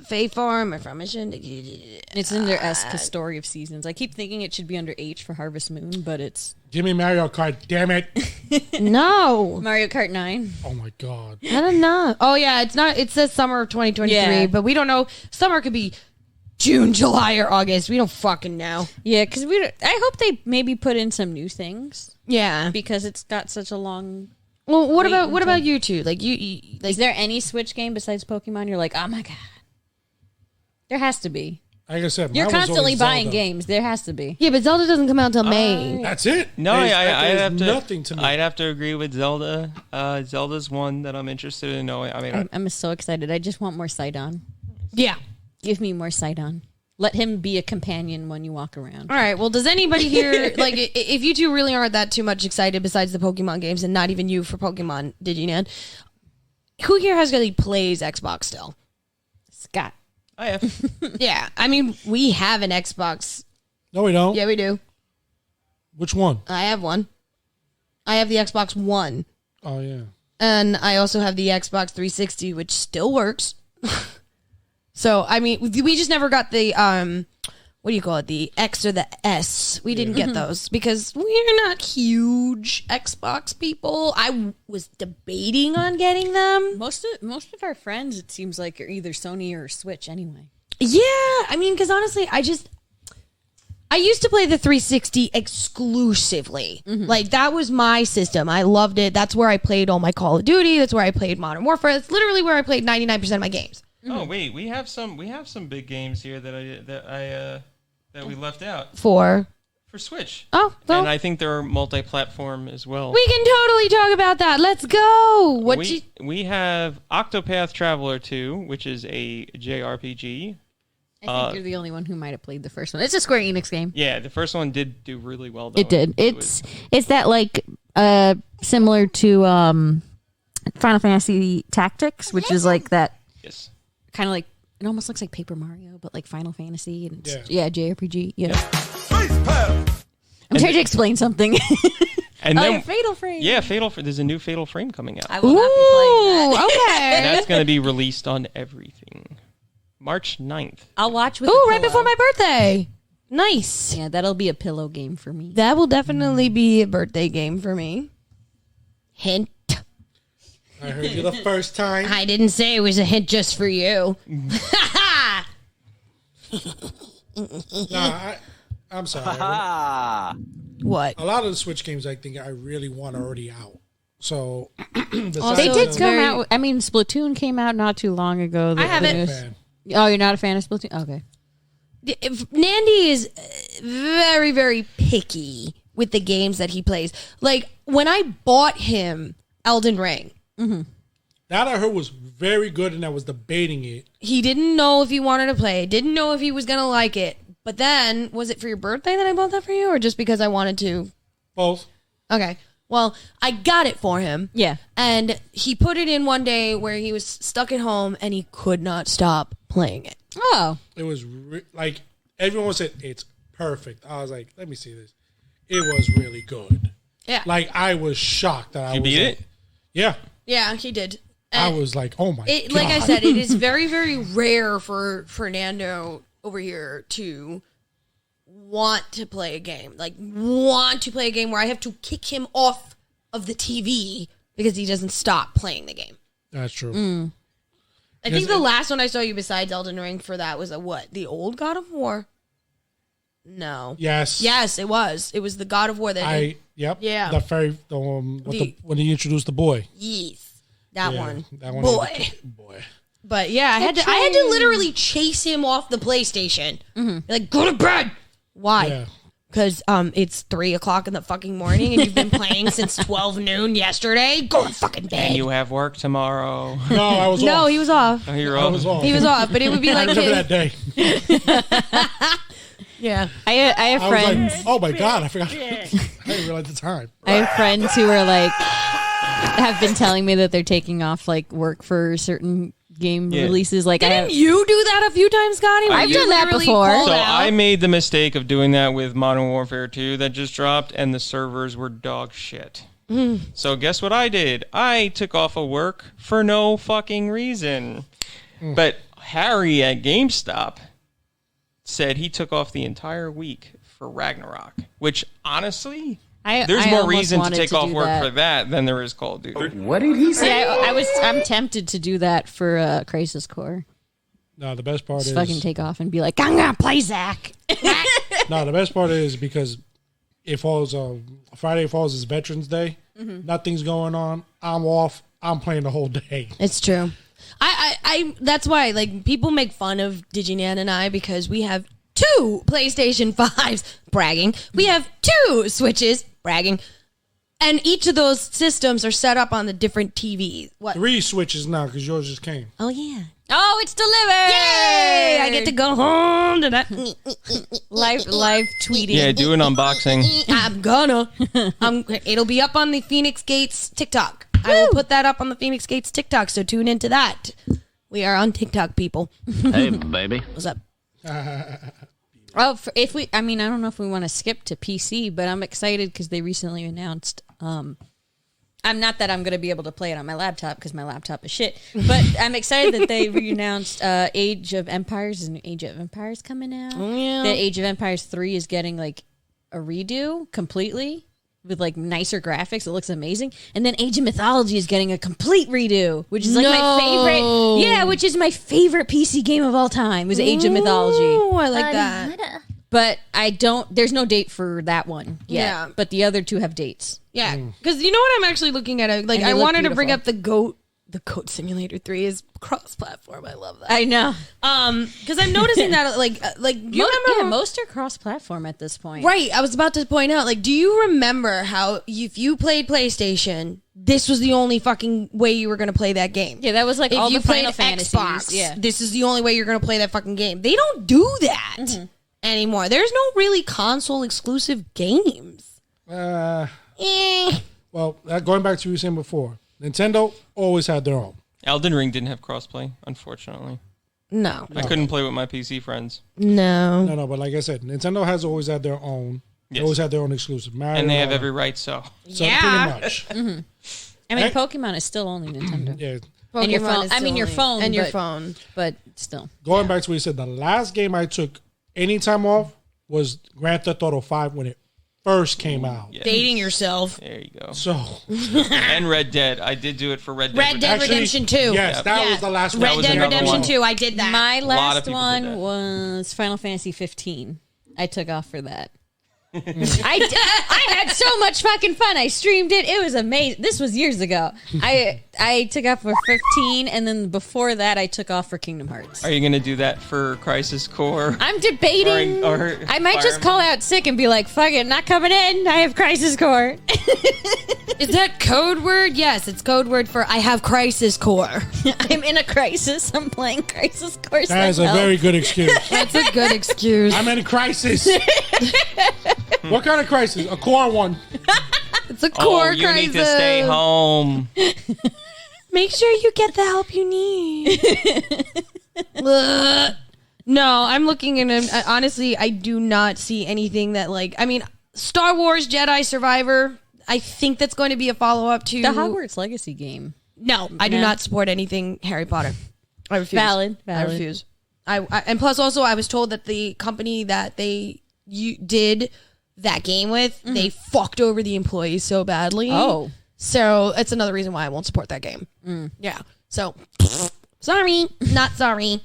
Fae Farm, Affirmation. It's under S because Story of Seasons. I keep thinking it should be under H for Harvest Moon, but it's Give me Mario Kart, damn it. No. Mario Kart 9. Oh my God. I don't know. Oh, yeah. It's not. It says summer of 2023, Yeah. but we don't know. Summer could be June, July, or August. We don't fucking know. Yeah, because I hope they maybe put in some new things Yeah. because it's got such a long. Well, what Wait about you two? Like you like Is there any Switch game besides Pokemon? You're like, oh my god, there has to be. Like I said, You're mine was constantly always buying Zelda. games. There has to be. Yeah, but Zelda doesn't come out until May. That's it. No, There's- I'd there's have to. nothing to me. I'd have to agree with Zelda. Zelda's one that I'm interested in knowing. I mean, I'm so excited. I just want more Sidon. Yeah. Give me more Sidon. Let him be a companion when you walk around. All right. Well, does anybody here like if you two really aren't that too much excited besides the Pokemon games and not even you for Pokemon, DigiNandy? Who here has really plays Xbox still? Scott. I have. Yeah. I mean, we have an Xbox. No, we don't. Yeah, we do. Which one? I have one. I have the Xbox One. Oh, yeah. And I also have the Xbox 360, which still works. So, I mean, we just never got the, what do you call it? The X or the S. We didn't get those because we're not huge Xbox people. I was debating on getting them. Most of our friends, it seems like, are either Sony or Switch anyway. Yeah. I mean, because honestly, I used to play the 360 exclusively. Like, that was my system. I loved it. That's where I played all my Call of Duty. That's where I played Modern Warfare. That's literally where I played 99% of my games. Oh wait, we have some big games here that we left out For Switch. Oh, well, And I think they're multi-platform as well. we can totally talk about that. Let's go. We have Octopath Traveler 2, which is a JRPG. I think you're the only one who might have played the first one. It's a Square Enix game. Yeah, the first one did do really well. Though. It did. was- It's that like similar to Final Fantasy Tactics, which is like that yes. kind of like it almost looks like Paper Mario, but like Final Fantasy and it's, Yeah. JRPG. Yeah. I'm trying to explain something. And then Fatal Frame. yeah, there's a new Fatal Frame coming out. I will not be playing that. Okay. And that's going to be released on everything. March 9th. I'll watch with. Ooh, a right pillow. before my birthday. Nice. Yeah, that'll be a pillow game for me. That will definitely be a birthday game for me. Hint. I heard you the first time. I didn't say it was a hint just for you. Nah, I'm sorry. What? A lot of the Switch games I think I really want are already out. So Also, They did it's come very- out. I mean, Splatoon came out not too long ago. I haven't. newest- fan. Oh, you're not a fan of Splatoon? Okay. If Nandy is very, very picky with the games that he plays. Like, when I bought him Elden Ring, That I heard was very good, and I was debating it. he didn't know if he wanted to play, didn't know if he was going to like it. But then, was it for your birthday that I bought that for you, or just because I wanted to? Both. Okay. Well, I got it for him. Yeah. And he put it in one day where he was stuck at home and he could not stop playing it. Oh. It was like everyone said it's perfect. I was like, let me see this. It was really good. Yeah. Like I was shocked that I You was beat like, it? Yeah. Yeah, he did. I And was like, oh my god. like I said, it is very, very rare for Fernando over here to want to play a game. Like, want to play a game where I have to kick him off of the TV because he doesn't stop playing the game. That's true. I think the last one I saw you besides Elden Ring for that was the old God of War? No. Yes. Yes, it was. It was the God of War that. Yep. Yeah. When he introduced the boy. Yes. That one. That one. Boy. But yeah, I had to literally chase him off the PlayStation. Like, go to bed. Why? Yeah. Because it's 3:00 in the fucking morning and you've been playing since 12 noon yesterday. Go to fucking bed. And you have work tomorrow. No, I was off. No, he was off. Oh, you're I was off. He was off, but it would be I like remember that day. yeah. I have I was friends. like, oh my God, I forgot. I didn't realize the time. I have friends who are like have been telling me that they're taking off like work for certain game releases. Like, Didn't you do that a few times, Scotty? I've done that Literally before. called So out? I made the mistake of doing that with Modern Warfare 2 that just dropped, and the servers were dog shit. So guess what I did? I took off of work for no fucking reason. But Harry at GameStop said he took off the entire week for Ragnarok, which honestly, there's more reason to take off work for that than there is Call of Duty. What did he say? I'm tempted to do that for Crisis Core. No, the best part Just is fucking take off and be like, I'm gonna play Zach. no. The best part is because it falls Friday falls is Veterans Day. Nothing's going on. I'm off. I'm playing the whole day. It's true. I that's why like people make fun of DigiNandy and I because we have 2 PlayStation 5s, bragging. We have 2 Switches, bragging. And each of those systems are set up on the different TVs. What? 3 switches now because yours just came. Oh yeah. Oh, it's delivered! Yay! I get to go home to that. live tweeting. Yeah, do an unboxing. I'm gonna. It'll be up on the Feinics Gates TikTok. I will put that up on the Feinics Gates TikTok, so tune into that. We are on TikTok, people. Hey, baby. What's up? Oh, I don't know if we want to skip to PC, but I'm excited because they recently announced. I'm not that I'm going to be able to play it on my laptop because my laptop is shit, but I'm excited that they announced Age of Empires. Is Age of Empires coming out? Oh, yeah. The Age of Empires 3 is getting like a redo completely with like nicer graphics. It looks amazing. And then Age of Mythology is getting a complete redo, which is like my favorite. Yeah, which is my favorite PC game of all time. Was Age of Mythology. Oh, I like that. But there's no date for that one yet. Yeah. But the other 2 have dates. Yeah, because you know what I'm actually looking at? Like, And they I look wanted to bring beautiful. up the Goat. The Goat Simulator 3 is cross-platform. I love that. I know. Because I'm noticing that, like you remember? Most are cross-platform at this point. Right, I was about to point out, like, do you remember how if you played PlayStation, this was the only fucking way you were going to play that game? Yeah, that was like If all you the Final played Fantasies. Xbox, Yeah. this is the only way you're going to play that fucking game. They don't do that anymore. There's no really console-exclusive games. Well, going back to what you were saying before, Nintendo always had their own. Elden Ring didn't have crossplay, unfortunately. No. I couldn't play with my PC friends. No. No, but like I said, Nintendo has always had their own. They Yes. always had their own exclusive. Mario, And they have every right, so. so Yeah. pretty much. I mean, Pokemon is still only Nintendo. Yeah. And your Pokemon phone. is I mean, your still phone. and your but- phone. But still. Going back to what you said, the last game I took any time off was Grand Theft Auto 5 when it first came out. Yeah. Dating yourself. There you go. So And Red Dead. I did do it for Red Dead. Red Dead actually, Redemption 2. yes, that was the last one. Red was Dead another Redemption one. 2. I did that. My lot of last people did one that. was Final Fantasy 15. I took off for that. I had so much fucking fun. I streamed it. It was amazing. This was years ago. I took off for 15, and then before that, I took off for Kingdom Hearts. Are you going to do that for Crisis Core? I'm debating. Or I might just call out sick and be like, fuck it, not coming in. I have Crisis Core. Is that code word? Yes, it's code word for I have Crisis Core. I'm in a crisis. I'm playing Crisis Core. That is a very good excuse. That's a good excuse. I'm in a crisis. What kind of crisis? A core one. It's a Oh, core you crisis. need to stay home. Make sure you get the help you need. Ugh. No, I'm looking at honestly, I do not see anything that like. I mean, Star Wars Jedi Survivor. I think that's going to be a follow up to The Hogwarts Legacy game. No, I do not support anything Harry Potter. I refuse. Valid. I refuse. I and plus also I was told that the company that you did that game with, they fucked over the employees so badly. Oh. So it's another reason why I won't support that game. Yeah. So sorry, not sorry.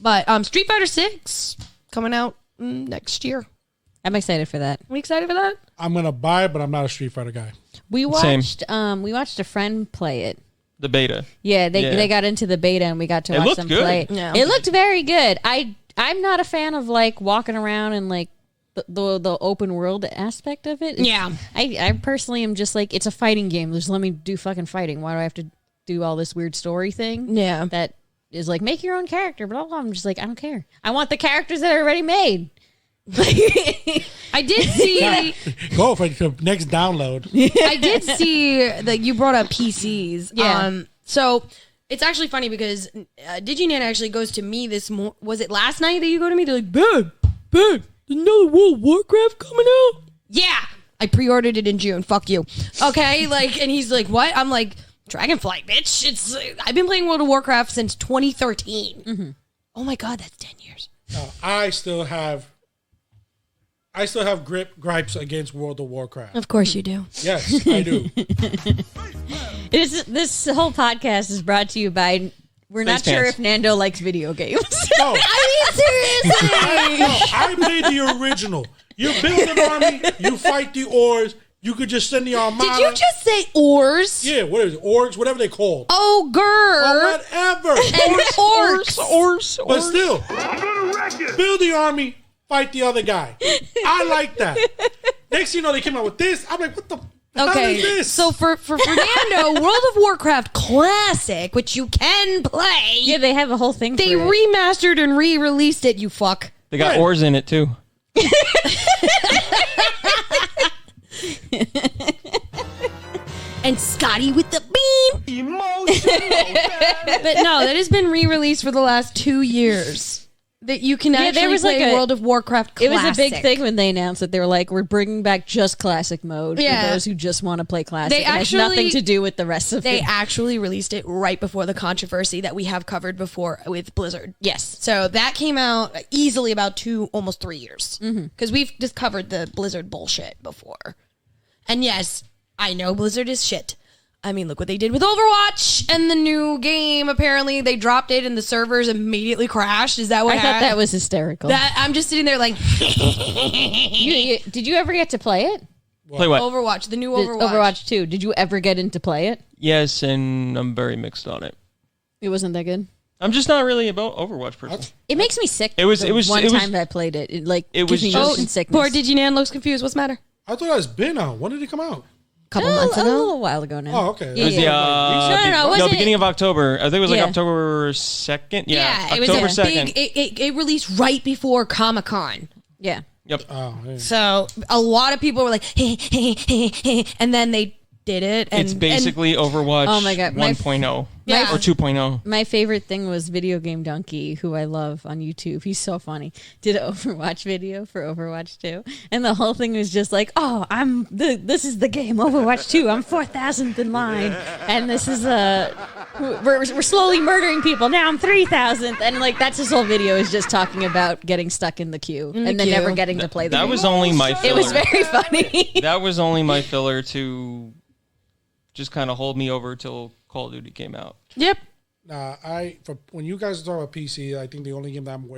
But Street Fighter 6 coming out next year. I'm excited for that. Are we excited for that? I'm gonna buy it, but I'm not a Street Fighter guy. We Same. watched a friend play it. The beta. Yeah, they got into the beta and we got to It watch looked them good. play. Yeah. It looked very good. I'm not a fan of like walking around and like the open world aspect of it. Yeah. I personally am just like, it's a fighting game. Just let me do fucking fighting. Why do I have to do all this weird story thing? Yeah. That is like, make your own character, blah, blah. I'm just like, I don't care. I want the characters that are already made. I did see. Go for the next download. I did see that you brought up PCs. Yeah. So it's actually funny because DigiNandy actually goes to me this was it last night that you go to me? They're like, babe, there's another World of Warcraft coming out. Yeah. I pre-ordered it in June. Fuck you. Okay. Like, and he's like, what? I'm like, Dragonflight, bitch. I've been playing World of Warcraft since 2013. Mm-hmm. Oh my God, that's 10 years. I still have gripes against World of Warcraft. Of course you do. Yes, I do. This whole podcast is brought to you by, we're not Face sure pants. if Nando likes video games. No, Seriously. I played the original. You build an army, you fight the Ors. You could just send the Armada. Did you just say Ors? Yeah, what is it? Orgs, whatever they called. Ogre. Or whatever. And orcs. But still, build the army, fight the other guy. I like that. Next thing you know, they came out with this. I'm like, what the hell is Okay, this? so for Fernando, World of Warcraft Classic, which you can play, Yeah, they have a whole thing they for it. remastered and re-released it, you fuck. They got Right. ores in it too. And Scotty with the beam. But no, that has been re-released for the last 2 years. That you can actually there was play like a- World of Warcraft It Classic. was a big thing when they announced that they were like, we're bringing back just classic mode Yeah. for those who just want to play classic. They It has actually- nothing to do with the rest of They it. actually released it right before the controversy that we have covered before with Blizzard. Yes. So that came out easily about almost 3 years. Because we've discovered the Blizzard bullshit before. And yes, I know Blizzard is shit. I mean, look what they did with Overwatch and the new game. Apparently, they dropped it and the servers immediately crashed. Is that what I thought that was hysterical. That I'm just sitting there like Did you ever get to play it? Play what? Overwatch, the new The Overwatch. Overwatch 2. Did you ever get into play it? Yes, and I'm very mixed on it. It wasn't that good. I'm just not really about Overwatch person. It makes me sick. It was- the it was- one it was- time that I played it. It like it gives was me just- motion sickness. Poor DigiNandy looks confused. What's the matter? I thought it's been out. When did it come out? Couple a months ago. little while ago now. Oh, okay. Yeah, It was the No, wasn't beginning it- of October. I think it was like Yeah. October 2nd. Yeah, it was October a 2nd. big. It released right before Comic-Con. Yeah. Yep. Oh, yeah. So a lot of people were like, and then they did it. And, It's basically Overwatch Oh my God, 1.0 Yeah. or 2.0. My favorite thing was Video Game Donkey, who I love on YouTube. He's so funny. Did an Overwatch video for Overwatch 2. And the whole thing was just like, oh, this is the game, Overwatch 2. I'm 4,000th in line. And this is we're slowly murdering people. Now I'm 3,000th. And like, that's his whole video, is just talking about getting stuck in the queue and then queue. never getting to play the That game. was only my filler. It was very funny. That was only my filler to just kind of hold me over till Call of Duty came out. Yep. Nah, when you guys talk about PC, I think the only game that I'm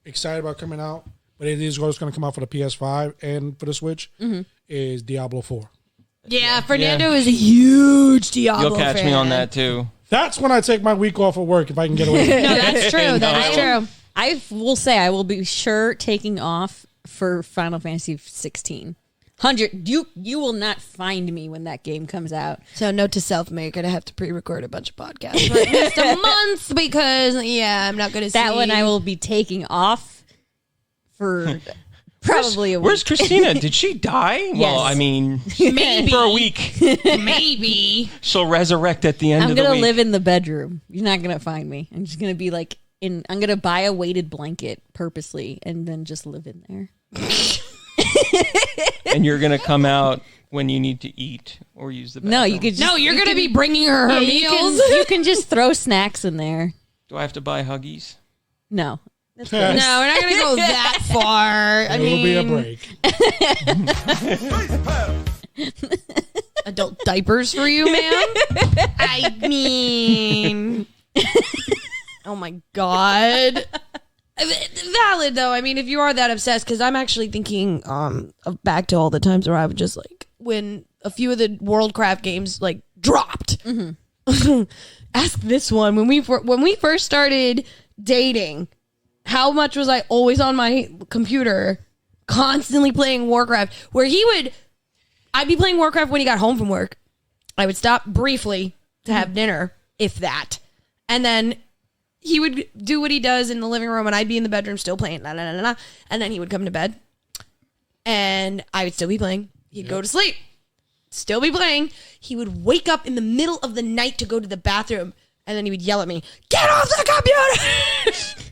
excited about coming out, but it is what's going to come out for the PS5 and for the Switch, is Diablo 4. Yeah, Fernando is a huge Diablo You'll catch me fan. on that too. That's when I take my week off of work if I can get away. No, that's true. That's true. I will say I will be sure taking off for Final Fantasy 16. 100. You will not find me when that game comes out. So note to self, we're gonna have to pre-record a bunch of podcasts for at least a month because I'm not gonna see That one I will be taking off for probably a week. Where's Christina? Did she die? Well, I mean, maybe for a week. maybe. She'll resurrect at the end I'm of the gonna week. live in the bedroom. You're not gonna find me. I'm just gonna be like I'm gonna buy a weighted blanket purposely and then just live in there. And you're going to come out when you need to eat or use the bathroom. No, you could. Just, No, you're you gonna can- be bringing her yeah, meals. You can just throw snacks in there. Do I have to buy Huggies? No. No, we're not gonna go that far. I There will be a mean, break. adult diapers for you, ma'am. I mean, oh my God. Valid though. I mean, if you are that obsessed, because I'm actually thinking of back to all the times where I would just like when a few of the Worldcraft games like dropped. Ask this one when we first started dating. How much was I always on my computer, constantly playing Warcraft? Where I'd be playing Warcraft when he got home from work. I would stop briefly to have dinner, if that, and then he would do what he does in the living room, and I'd be in the bedroom still playing, and then he would come to bed, and I would still be playing. He'd go to sleep, still be playing. He would wake up in the middle of the night to go to the bathroom, and then he would yell at me, "Get off the computer!"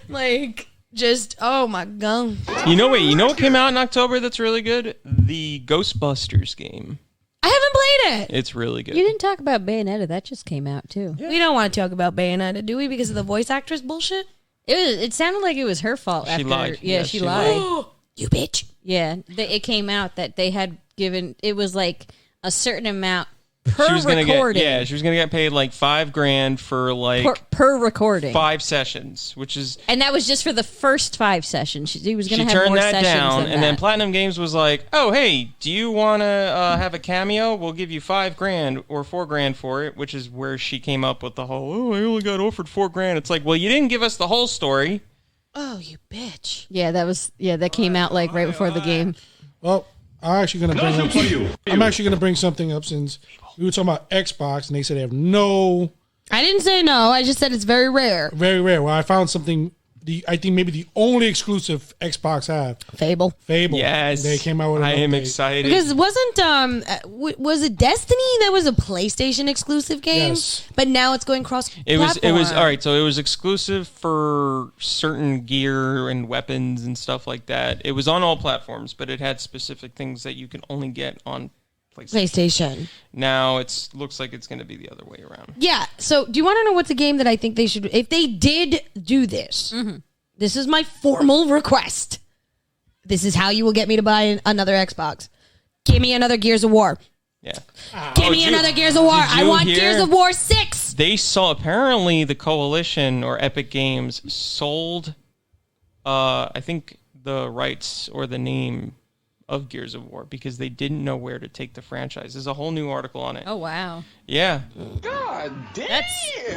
Like, just, oh my God. You know what came out in October that's really good? The Ghostbusters game. I haven't played it. It's really good. You didn't talk about Bayonetta. That just came out, too. We don't want to talk about Bayonetta, do we? Because of the voice actress bullshit? It sounded like it was her fault. She lied. Yeah, Yeah, she she lied. You bitch. Yeah, it came out that they had given, it was like a certain amount per she was gonna recording. she was gonna get paid like $5,000 for like per recording. 5 sessions, which is. And that was just for the first 5 sessions. He was going She to have turned more that sessions down, than and then that. Platinum Games was like, "Oh, hey, do you want to have a cameo? We'll give you $5,000 or $4,000 for it." Which is where she came up with the whole, "Oh, I only got offered $4,000." It's like, well, you didn't give us the whole story. Oh, you bitch. Yeah, that came out like right before the game. Well, I'm actually going to bring something up since we were talking about Xbox, and they said they have no. I didn't say no. I just said it's very rare. Very rare. Well, I found something. I think maybe the only exclusive Xbox have. Fable. Yes. They came out with. I am update. excited Because was it Destiny that was a PlayStation exclusive game? Yes. But now it's going cross It was platform. all right. So it was exclusive for certain gear and weapons and stuff like that. It was on all platforms, but it had specific things that you can only get on PlayStation. Now it looks like it's going to be the other way around. Yeah. So do you want to know what's a game that I think they should, if they did do this, this is my formal request. This is how you will get me to buy another Xbox. Give me another Gears of War. Yeah. Give me another Gears of War. I want Gears of War 6. They saw, apparently the Coalition or Epic Games sold, I think, the rights or the name of Gears of War because they didn't know where to take the franchise. There's a whole new article on it. Oh, wow. Yeah. God damn. That's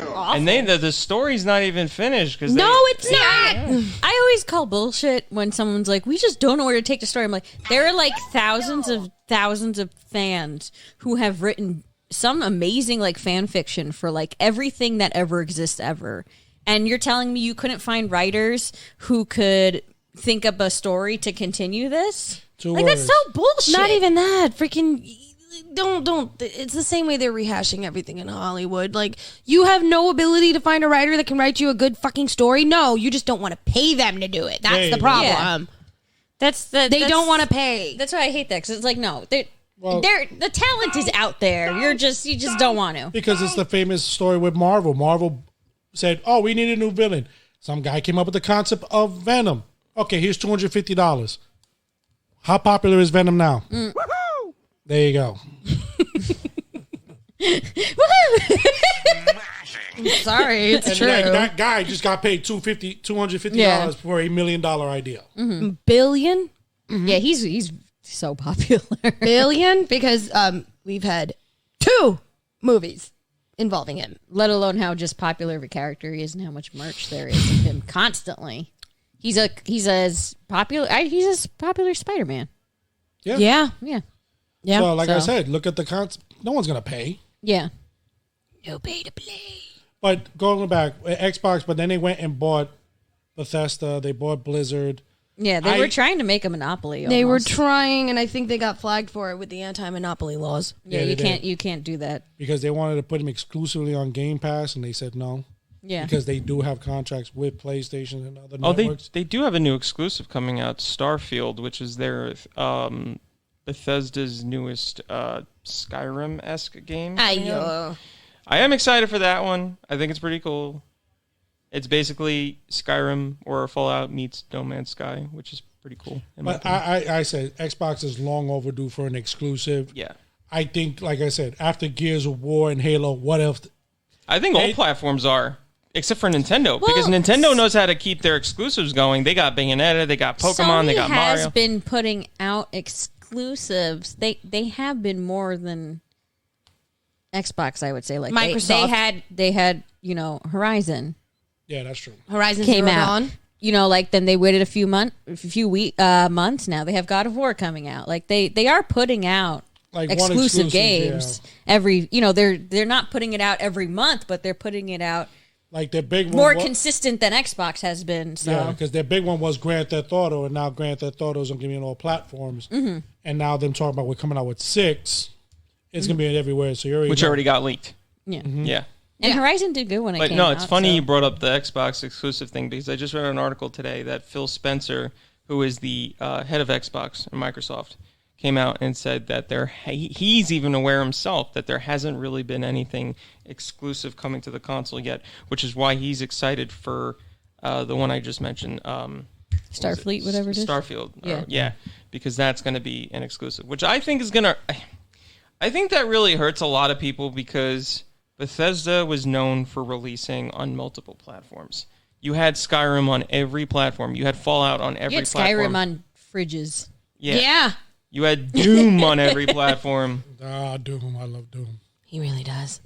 awful. And the story's not even finished. Cause No, it's not. I always call bullshit when someone's like, we just don't know where to take the story. I'm like, there are like thousands of fans who have written some amazing like fan fiction for like everything that ever exists ever. And you're telling me you couldn't find writers who could think up a story to continue this? That's so bullshit. Not even that. Freaking don't. It's the same way they're rehashing everything in Hollywood. Like, you have no ability to find a writer that can write you a good fucking story. No, you just don't want to pay them to do it. That's the problem. Yeah. They don't want to pay. That's why I hate that, because it's like, no, the talent is out there. You just don't want to. Because it's the famous story with Marvel. Marvel said, "Oh, we need a new villain." Some guy came up with the concept of Venom. Okay, here's $250. How popular is Venom now? There you go. Sorry, it's true. That guy just got paid $250 for $1 million idea. Billion? Yeah, he's so popular. Billion? Because we've had 2 movies involving him. Let alone how just popular of a character he is and how much merch there is of him constantly. He's as popular as Spider-Man. Yeah. So, I said, look at the concept. No one's gonna pay. Yeah. No pay to play. But going back, Xbox, but then they went and bought Bethesda. They bought Blizzard. Yeah, they were trying to make a monopoly. They were almost. trying, and I think they got flagged for it with the anti-monopoly laws. Yeah, you can't do that. Because they wanted to put them exclusively on Game Pass, and they said no. Yeah. Because they do have contracts with PlayStation and other networks. They do have a new exclusive coming out, Starfield, which is their Bethesda's newest Skyrim-esque game. I am excited for that one. I think it's pretty cool. It's basically Skyrim or Fallout meets No Man's Sky, which is pretty cool. But I said Xbox is long overdue for an exclusive. Yeah. I think, like I said, after Gears of War and Halo, what else? I think all platforms are, except for Nintendo, because Nintendo knows how to keep their exclusives going. They got Bayonetta, they got Pokemon, they got Mario. Sony has been putting out exclusives. They have been more than Xbox, I would say. Like Microsoft. They had Horizon. Yeah, that's true. Horizon came Zero out. Dawn. Then they waited a few months. Now they have God of War coming out. Like they are putting out Like exclusive games every. They're not putting it out every month, but they're putting it out like their big one more consistent than Xbox has been. So. Yeah, because their big one was Grand Theft Auto, and now Grand Theft Auto is going to be on all platforms. Mm-hmm. And now them talking about we're coming out with 6. It's going to be everywhere. So you're already got leaked. Yeah. Mm-hmm. Yeah. And Horizon did good when it came out. out. But no, it's funny you brought up the Xbox exclusive thing because I just read an article today that Phil Spencer, who is the head of Xbox and Microsoft, came out and said that he's even aware himself that there hasn't really been anything exclusive coming to the console yet, which is why he's excited for the one I just mentioned. Starfleet, whatever it is. Starfield. Yeah. Because that's going to be an exclusive, which I think is going to... I think that really hurts a lot of people because Bethesda was known for releasing on multiple platforms. You had Skyrim on every platform. You had Fallout on every platform. You had Skyrim on fridges. Yeah. You had Doom on every platform. Doom. I love Doom. He really does.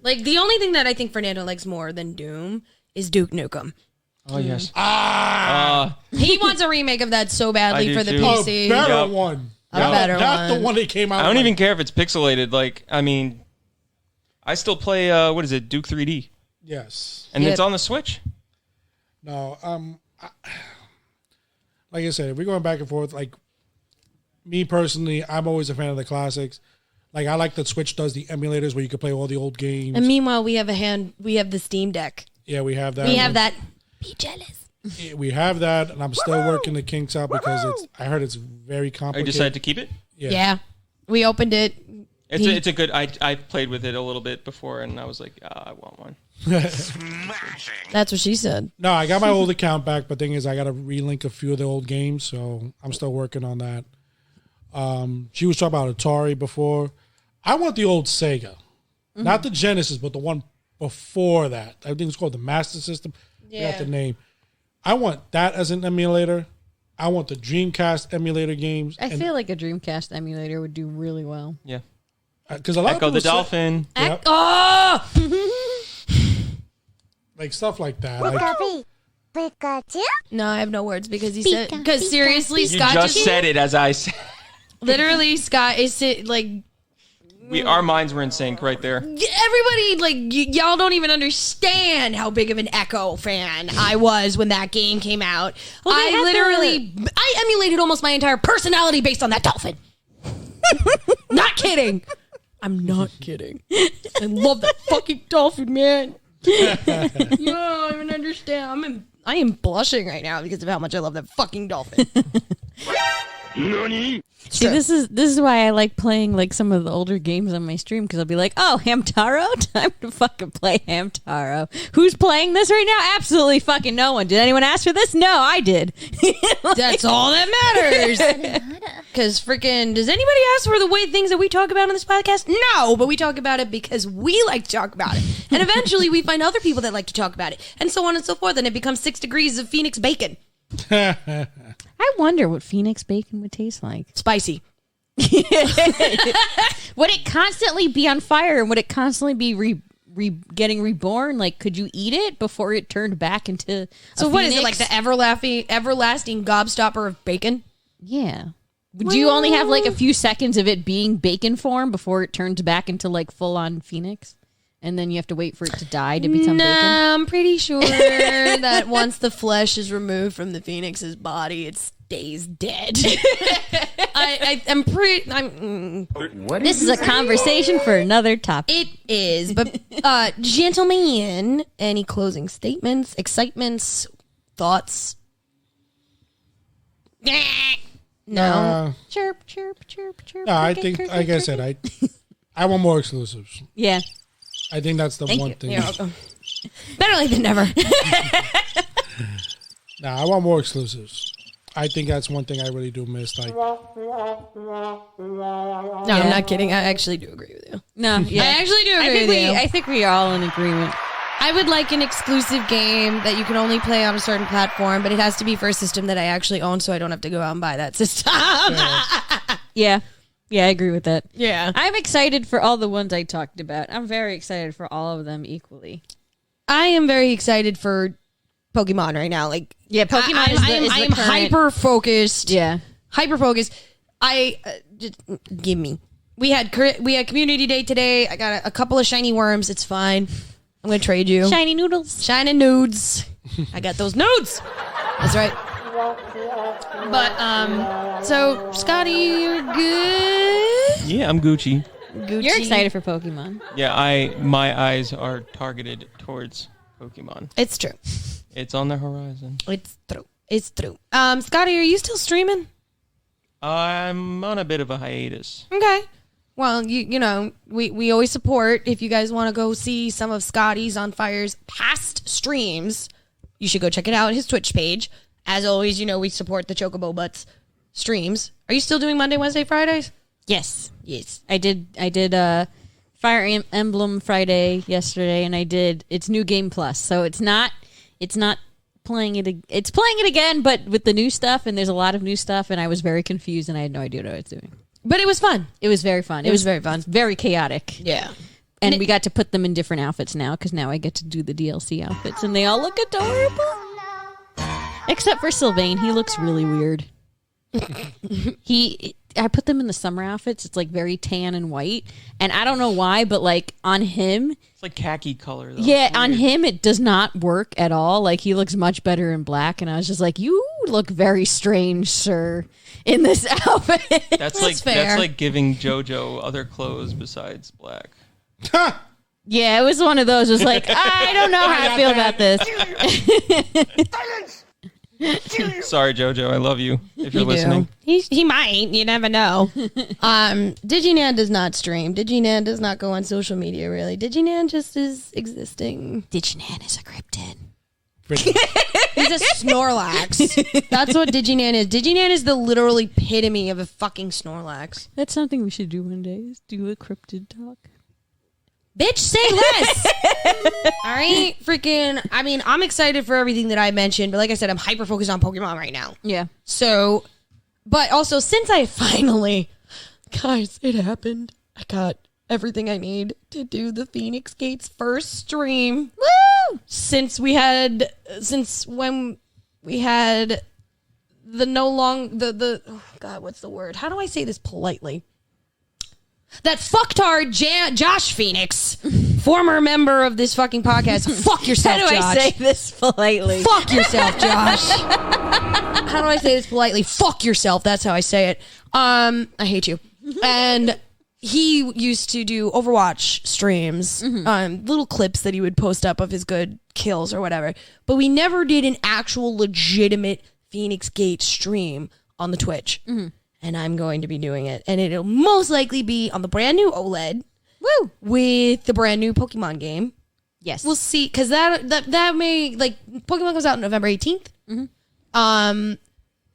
Like, the only thing that I think Fernando likes more than Doom is Duke Nukem. Oh, yes. He wants a remake of that so badly for the too. PC. A better one. Not the one that came out. I don't even care if it's pixelated. Like, I mean, I still play, Duke 3D. Yes. And it's on the Switch. No, like I said, if we're going back and forth, like, me personally, I'm always a fan of the classics. Like, I like that Switch does the emulators where you can play all the old games. And meanwhile, we have the Steam Deck. Yeah, we have that. We have that. Be jealous. Yeah, we have that, and I'm still working the kinks out because I heard it's very complicated. I decided to keep it? Yeah. We opened it. It's a good... I played with it a little bit before, and I was like, I want one. That's what she said. No, I got my old account back, but thing is, I got to relink a few of the old games, so I'm still working on that. She was talking about Atari before. I want the old Sega. Not the Genesis, but the one before that. I think it's called the Master System. I got the name. I want that as an emulator. I want the Dreamcast emulator games. I feel like a Dreamcast emulator would do really well. Yeah. Because a lot Echo of the people Dolphin. Yep. Oh! Like stuff like that. Like, Pikachu? No, I have no words because he said... Because seriously, You Scott just said it as I said. Literally, Scott is like... Our minds were in sync right there. Everybody, like, y'all don't even understand how big of an Echo fan I was when that game came out. Well, I emulated almost my entire personality based on that dolphin. Not kidding. I'm not kidding. I love that fucking dolphin, man. You don't even understand. I am blushing right now because of how much I love that fucking dolphin. Nani? See, this is why I like playing like some of the older games on my stream because I'll be like, oh, Hamtaro, time to fucking play Hamtaro. Who's playing this right now? Absolutely fucking no one. Did anyone ask for this? No, I did. That's all that matters. Because freaking, does anybody ask for the way things that we talk about on this podcast? No, but we talk about it because we like to talk about it. And eventually we find other people that like to talk about it. And so on and so forth. And it becomes 6 degrees of Phoenix bacon. I wonder what Phoenix bacon would taste like. Spicy. Would it constantly be on fire and would it constantly be getting reborn? Like, could you eat it before it turned back into So what is it, like the everlasting gobstopper of bacon? Yeah. Do you only have like a few seconds of it being bacon form before it turns back into like full-on Phoenix? And then you have to wait for it to die to become bacon? I'm pretty sure that once the flesh is removed from the Phoenix's body, it stays dead. This is a conversation for another topic. It is, but gentlemen, any closing statements, excitements, thoughts? No. Chirp, chirp, chirp, chirp. no, I think, like I said, I want more exclusives. Yeah. I think that's the one thing. You're welcome. Better late than never. I want more exclusives. I think that's one thing I really do miss. Like, No, I'm not kidding. I actually do agree with you. No, yeah. I actually do agree with you. I think we are all in agreement. I would like an exclusive game that you can only play on a certain platform, but it has to be for a system that I actually own, so I don't have to go out and buy that system. Yeah. Yeah, I agree with that. Yeah. I'm excited for all the ones I talked about. I'm very excited for all of them equally. I am very excited for Pokemon right now. Like, Yeah, Pokemon is the I'm current- hyper focused. Yeah. Hyper focused. Just give me. We had community day today. I got a couple of shiny worms. It's fine. I'm gonna trade you. Shiny noodles. Shiny nudes. I got those nudes. That's right. But so Scotty, you're good. Yeah, I'm Gucci. Gucci. You're excited for Pokemon. Yeah, my eyes are targeted towards Pokemon. It's true. It's on the horizon. It's true. It's true. Scotty, are you still streaming? I'm on a bit of a hiatus. Okay. Well, you know, we always support. If you guys want to go see some of Scotty's on Fire's past streams, you should go check it out on his Twitch page. As always, you know, we support the Chocobo Butts streams. Are you still doing Monday, Wednesday, Fridays? Yes. Yes. I did Fire Emblem Friday yesterday, and I did it's New Game Plus. So it's not playing it. It's playing it again, but with the new stuff, and there's a lot of new stuff, and I was very confused, and I had no idea what I was doing. But it was fun. It was very fun. It was very fun. Very chaotic. Yeah. And we got to put them in different outfits now, because now I get to do the DLC outfits, and they all look adorable. Except for Sylvain, he looks really weird. I put them in the summer outfits. It's like very tan and white, and I don't know why, but like on him, It's like khaki color, though. yeah, It's on weird. him it does not work at all. Like he looks much better in black, and I was just like, you look very strange, sir, in this outfit. That's like fair. that's like giving JoJo other clothes besides black. Yeah, it was one of those. It was like, I don't know how I feel about this. Sorry, JoJo, I love you. If you're You listening, do. He might. You never know. DigiNandy does not stream. DigiNandy does not go on social media, really. DigiNandy just is existing. DigiNandy is a cryptid. He's a Snorlax. That's what DigiNandy is. DigiNandy is the literal epitome of a fucking Snorlax. That's something we should do one day, is do a cryptid talk. Bitch, say less. All right? Freaking, I mean, I'm excited for everything that I mentioned, but like I said, I'm hyper focused on Pokemon right now. Yeah. So, but also, since I finally, guys, it happened. I got everything I need to do the Feinics Gates first stream. Woo! Since when we had oh God, what's the word? How do I say this politely? That fucktard Josh Feinics, former member of this fucking podcast. Fuck yourself, How do Josh. I say this politely? Fuck yourself, Josh. How do I say this politely? Fuck yourself. That's how I say it. I hate you. And he used to do Overwatch streams, little clips that he would post up of his good kills or whatever. But we never did an actual legitimate Feinics Gate stream on the Twitch. And I'm going to be doing it. And it'll most likely be on the brand new OLED. Woo! With the brand new Pokemon game. Yes. We'll see, because that may, like, Pokemon comes out November 18th.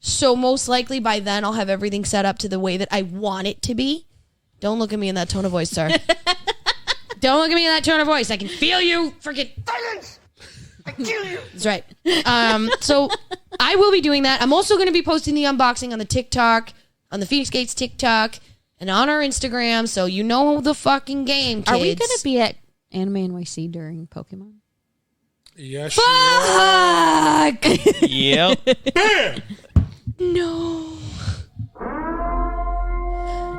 So most likely by then I'll have everything set up to the way that I want it to be. Don't look at me in that tone of voice, sir. Don't look at me in that tone of voice. I can feel you. Freaking silence. I kill you. That's right. So I will be doing that. I'm also going to be posting the unboxing on the TikTok, on the Feinics Gates TikTok, and on our Instagram. So you know the fucking game, kids. Are we going to be at Anime NYC during Pokemon? Yes. Fuck! yep. No.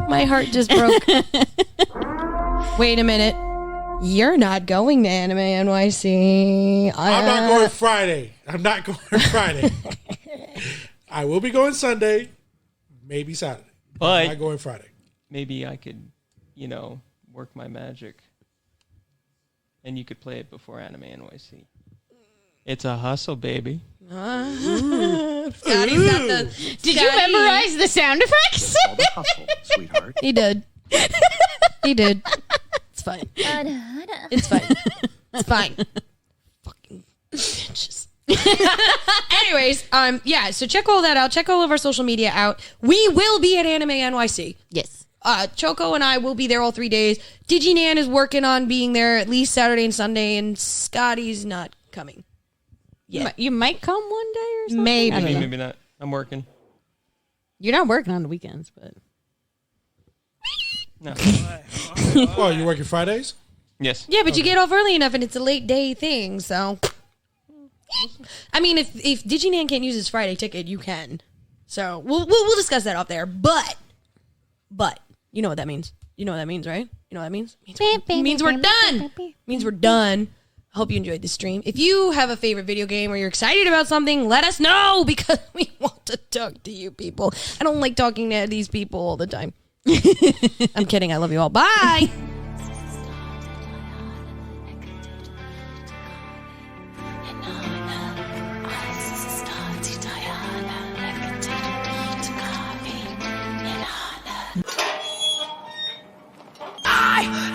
My heart just broke. Wait a minute. You're not going to Anime NYC. I'm not going Friday. I will be going Sunday, maybe Saturday. But I'm not going Friday. maybe I could, work my magic, and you could play it before Anime NYC. It's a hustle, baby. Scotty's got the... Did you memorize the sound effects? All the hustle, sweetheart. He did. He did. It's fine. It's fine. It's fine. Fucking bitches. Anyways, yeah, so check all that out. Check all of our social media out. We will be at Anime NYC. Yes. Choco and I will be there all 3 days. DigiNan is working on being there at least Saturday and Sunday, and Scotty's not coming. Yeah. You might come one day or something. Maybe. I don't know. Maybe not. I'm working. You're not working on the weekends, but No. Oh, you working Fridays? Yes. Yeah, but you get off early enough, and it's a late day thing, so. I mean, if DigiNan can't use his Friday ticket, you can. So we'll discuss that up there. But you know what that means. You know what that means, right? You know what that means? Means we're done. Means we're done. I hope you enjoyed this stream. If you have a favorite video game or you're excited about something, let us know because we want to talk to you people. I don't like talking to these people all the time. I'm kidding. I love you all. Bye. I